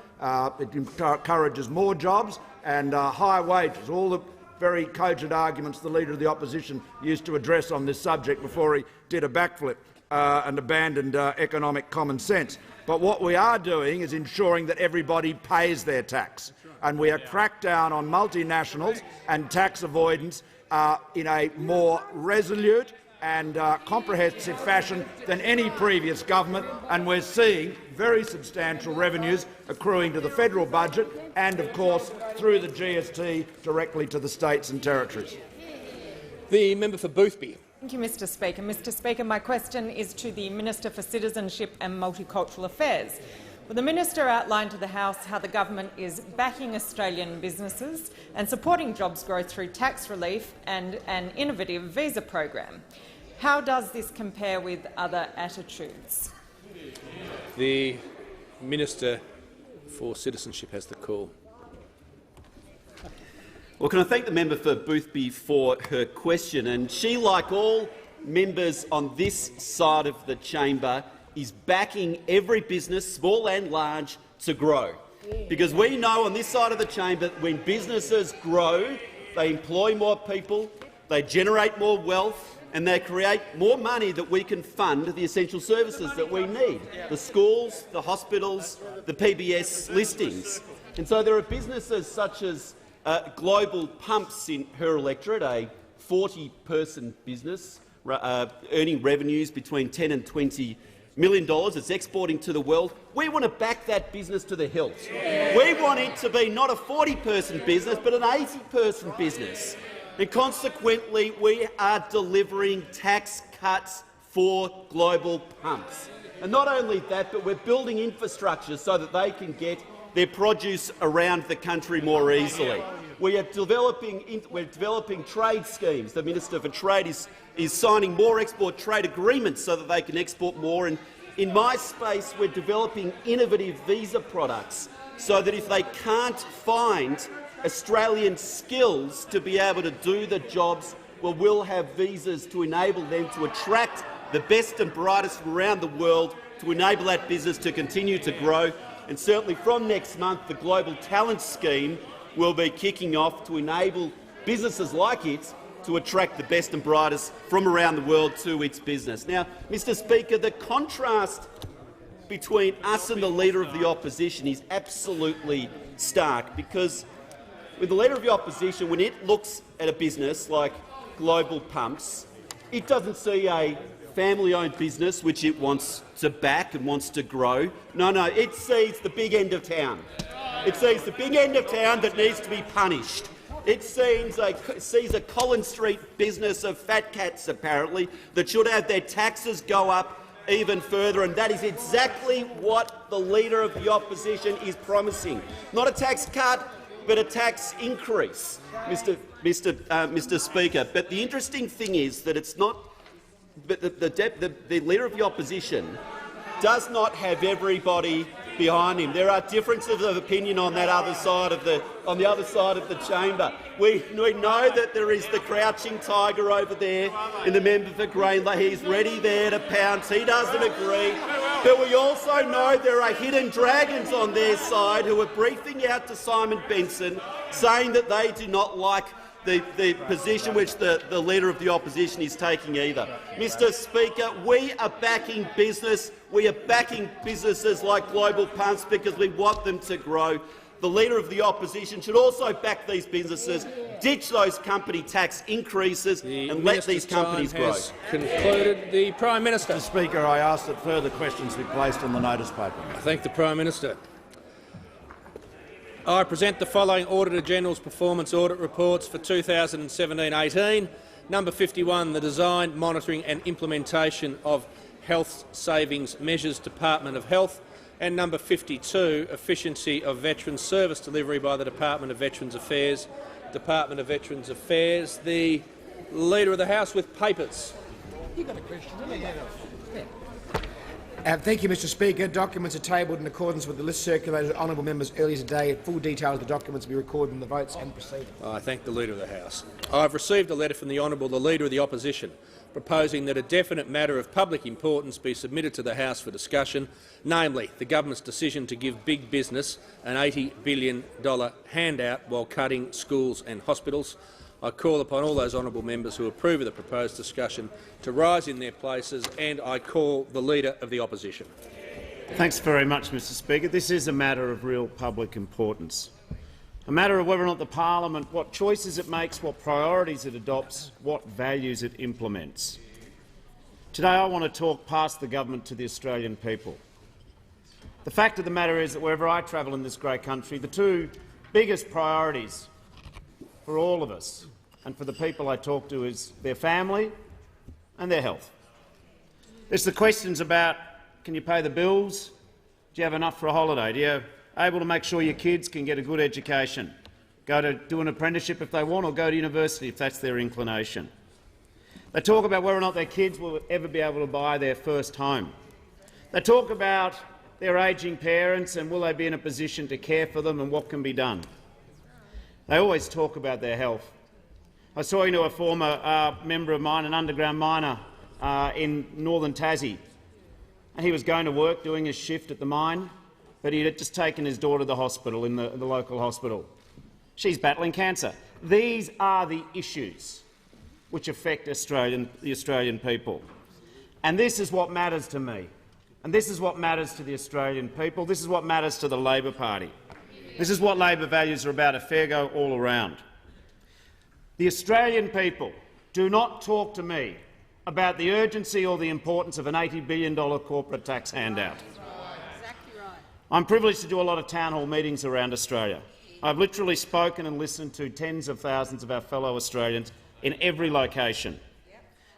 it encourages more jobs and higher wages, all the very cogent arguments the Leader of the Opposition used to address on this subject before he did a backflip and abandoned economic common sense. But what we are doing is ensuring that everybody pays their tax, and we are cracked down on multinationals and tax avoidance in a more resolute and comprehensive fashion than any previous government, and we're seeing very substantial revenues accruing to the federal budget and, of course, through the GST directly to the states and territories. The member for Boothby. Thank you, Mr Speaker. Mr Speaker, my question is to the Minister for Citizenship and Multicultural Affairs. Will the minister outline to the House how the government is backing Australian businesses and supporting jobs growth through tax relief and an innovative visa program? How does this compare with other attitudes? The Minister for Citizenship has the call. Well, can I thank the member for Boothby for her question? And she, like all members on this side of the chamber, is backing every business, small and large, to grow. Because we know on this side of the chamber that when businesses grow, they employ more people, they generate more wealth, and they create more money that we can fund the essential services that we need, the schools, the hospitals, the PBS listings. And so there are businesses such as Global Pumps in her electorate, a 40-person business earning revenues between $10 and $20 million. It's exporting to the world. We want to back that business to the hilt. We want it to be not a 40-person business but an 80-person business. And consequently, we are delivering tax cuts for Global Pumps. And not only that, but we're building infrastructure so that they can get their produce around the country more easily. We are developing trade schemes. The Minister for Trade is signing more export trade agreements so that they can export more. And in my space, we're developing innovative visa products so that if they can't find Australian skills to be able to do the jobs, well, we'll have visas to enable them to attract the best and brightest from around the world to enable that business to continue to grow. And certainly from next month, the Global Talent Scheme will be kicking off to enable businesses like it to attract the best and brightest from around the world to its business. Now, Mr Speaker, the contrast between us and the Leader of the Opposition is absolutely stark, because with the Leader of the Opposition, when it looks at a business like Global Pumps, it doesn't see a family-owned business which it wants to back and wants to grow. No, it sees the big end of town. It sees the big end of town that needs to be punished. It sees a Collins Street business of fat cats, apparently, that should have their taxes go up even further, and that is exactly what the Leader of the Opposition is promising. Not a tax cut, but a tax increase, Mr. Speaker. But the interesting thing is that it's not. But the Leader of the Opposition does not have everybody behind him. There are differences of opinion on that other side of the chamber. We know that there is the crouching tiger over there in the member for Greenlaw. He's ready there to pounce. He doesn't agree. But we also know there are hidden dragons on their side who are briefing out to Simon Benson, saying that they do not like the position which the Leader of the Opposition is taking either. Mr Speaker, we are backing business. We are backing businesses like Global Pumps because we want them to grow. The Leader of the Opposition should also back these businesses, ditch those company tax increases and let these companies grow. Concluded. The Prime Minister. Mr Speaker, I ask that further questions be placed on the notice paper. I thank the Prime Minister. I present the following Auditor-General's Performance Audit Reports for 2017-18. Number 51, the Design, Monitoring and Implementation of Health Savings Measures, Department of Health, and number 52, Efficiency of Veterans Service Delivery by the Department of Veterans Affairs. Department of Veterans Affairs. The Leader of the House with papers. You got a question, didn't you? Thank you, Mr Speaker. Documents are tabled in accordance with the list circulated to honourable members earlier today. Full details of the documents will be recorded in the votes and proceedings. I thank the Leader of the House. I have received a letter from the Honourable the Leader of the Opposition proposing that a definite matter of public importance be submitted to the House for discussion, namely the government's decision to give big business an $80 billion handout while cutting schools and hospitals. I call upon all those honourable members who approve of the proposed discussion to rise in their places, and I call the Leader of the Opposition. Thanks very much, Mr Speaker. This is a matter of real public importance, a matter of whether or not the parliament, what choices it makes, what priorities it adopts, what values it implements. Today I want to talk past the government to the Australian people. The fact of the matter is that wherever I travel in this great country, the two biggest priorities for all of us and for the people I talk to is their family and their health. There's the questions about, can you pay the bills? Do you have enough for a holiday? Do you able to make sure your kids can get a good education, go to do an apprenticeship if they want, or go to university if that's their inclination? They talk about whether or not their kids will ever be able to buy their first home. They talk about their ageing parents and will they be in a position to care for them and what can be done. They always talk about their health. I was talking to a former member of mine, an underground miner in northern Tassie, and he was going to work doing his shift at the mine, but he had just taken his daughter to the hospital, in the local hospital. She's battling cancer. These are the issues which affect the Australian people. And this is what matters to me. And this is what matters to the Australian people. This is what matters to the Labor Party. This is what Labor values are about, a fair go all around. The Australian people do not talk to me about the urgency or the importance of an $80 billion corporate tax handout. I'm privileged to do a lot of town hall meetings around Australia. I've literally spoken and listened to tens of thousands of our fellow Australians in every location.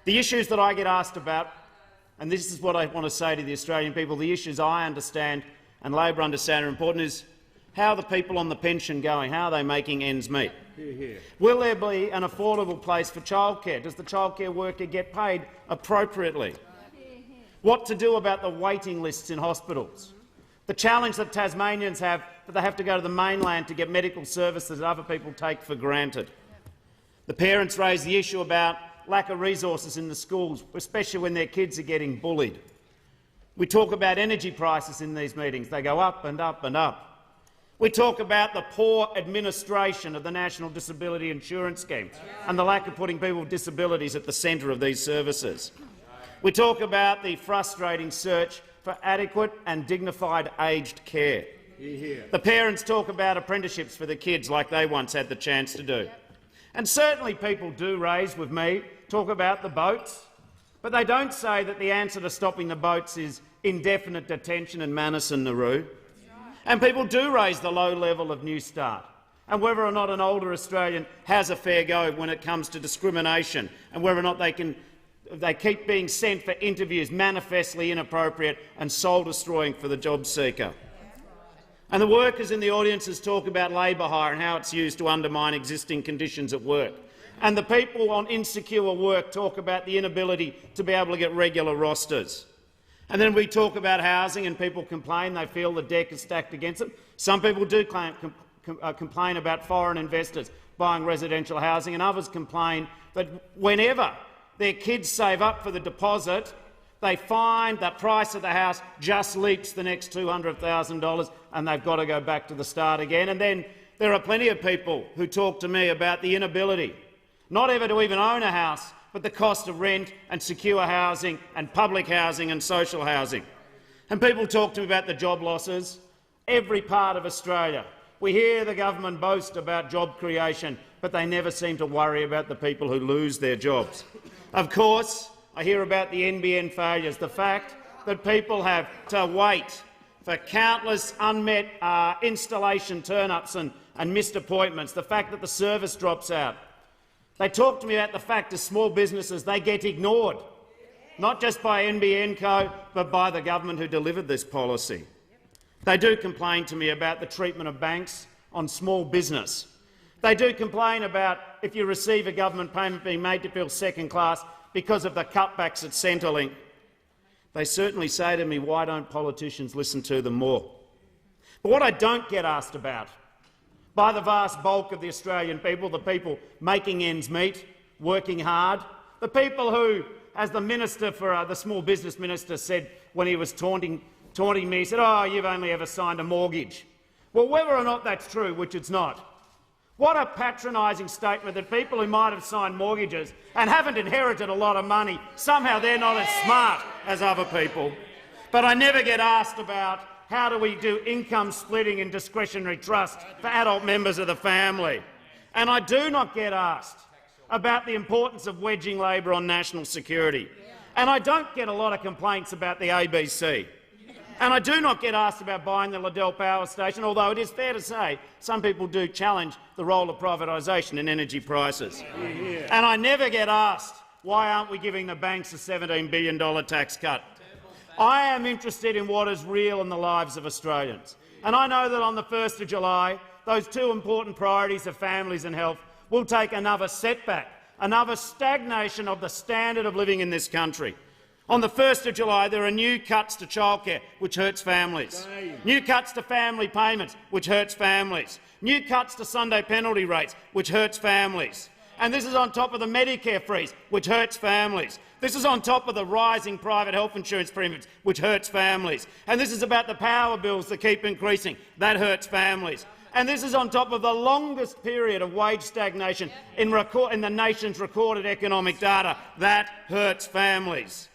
The issues that I get asked about, and this is what I want to say to the Australian people, the issues I understand and Labor understand are important, is how are the people on the pension going? How are they making ends meet? Will there be an affordable place for childcare? Does the childcare worker get paid appropriately? What to do about the waiting lists in hospitals? The challenge that Tasmanians have, that they have to go to the mainland to get medical services that other people take for granted. The parents raise the issue about lack of resources in the schools, especially when their kids are getting bullied. We talk about energy prices in these meetings. They go up and up and up. We talk about the poor administration of the National Disability Insurance Scheme and the lack of putting people with disabilities at the centre of these services. We talk about the frustrating search for adequate and dignified aged care. The parents talk about apprenticeships for the kids like they once had the chance to do. And certainly people do raise with me, talk about the boats, but they don't say that the answer to stopping the boats is indefinite detention in Manus and Nauru. And people do raise the low level of New Start and whether or not an older Australian has a fair go when it comes to discrimination and whether or not they keep being sent for interviews manifestly inappropriate and soul-destroying for the job seeker. And the workers in the audiences talk about labour hire and how it's used to undermine existing conditions at work. And the people on insecure work talk about the inability to be able to get regular rosters. And then we talk about housing and people complain they feel the deck is stacked against them. Some people do complain about foreign investors buying residential housing, and others complain that whenever their kids save up for the deposit, they find the price of the house just leaps the next $200,000 and they've got to go back to the start again. And then there are plenty of people who talk to me about the inability not ever to even own a house, but the cost of rent and secure housing and public housing and social housing. And people talk to me about the job losses. Every part of Australia, we hear the government boast about job creation, but they never seem to worry about the people who lose their jobs. Of course, I hear about the NBN failures, the fact that people have to wait for countless unmet installation turn-ups and missed appointments, the fact that the service drops out. They talk to me about the fact as small businesses they get ignored, not just by NBN Co, but by the government who delivered this policy. They do complain to me about the treatment of banks on small business. They do complain about if you receive a government payment being made to feel second class because of the cutbacks at Centrelink. They certainly say to me, why don't politicians listen to them more? But what I don't get asked about by the vast bulk of the Australian people, the people making ends meet, working hard, the people who, as the Minister for the Small Business Minister said when he was taunting me, he said, "Oh, you've only ever signed a mortgage." Well, whether or not that's true, which it's not, what a patronising statement that people who might have signed mortgages and haven't inherited a lot of money, somehow they're not as smart as other people. But I never get asked about how do we do income splitting and discretionary trust for adult members of the family. And I do not get asked about the importance of wedging Labor on national security. And I don't get a lot of complaints about the ABC. And I do not get asked about buying the Liddell Power Station, although it is fair to say some people do challenge the role of privatisation in energy prices. And I never get asked why aren't we giving the banks a $17 billion tax cut. I am interested in what is real in the lives of Australians. And I know that on the 1st of July, those two important priorities of families and health will take another setback, another stagnation of the standard of living in this country. On the 1st of July, there are new cuts to childcare, which hurts families, new cuts to family payments, which hurts families, new cuts to Sunday penalty rates, which hurts families. And this is on top of the Medicare freeze, which hurts families. This is on top of the rising private health insurance premiums, which hurts families. And this is about the power bills that keep increasing. That hurts families. And this is on top of the longest period of wage stagnation in the nation's recorded economic data. That hurts families.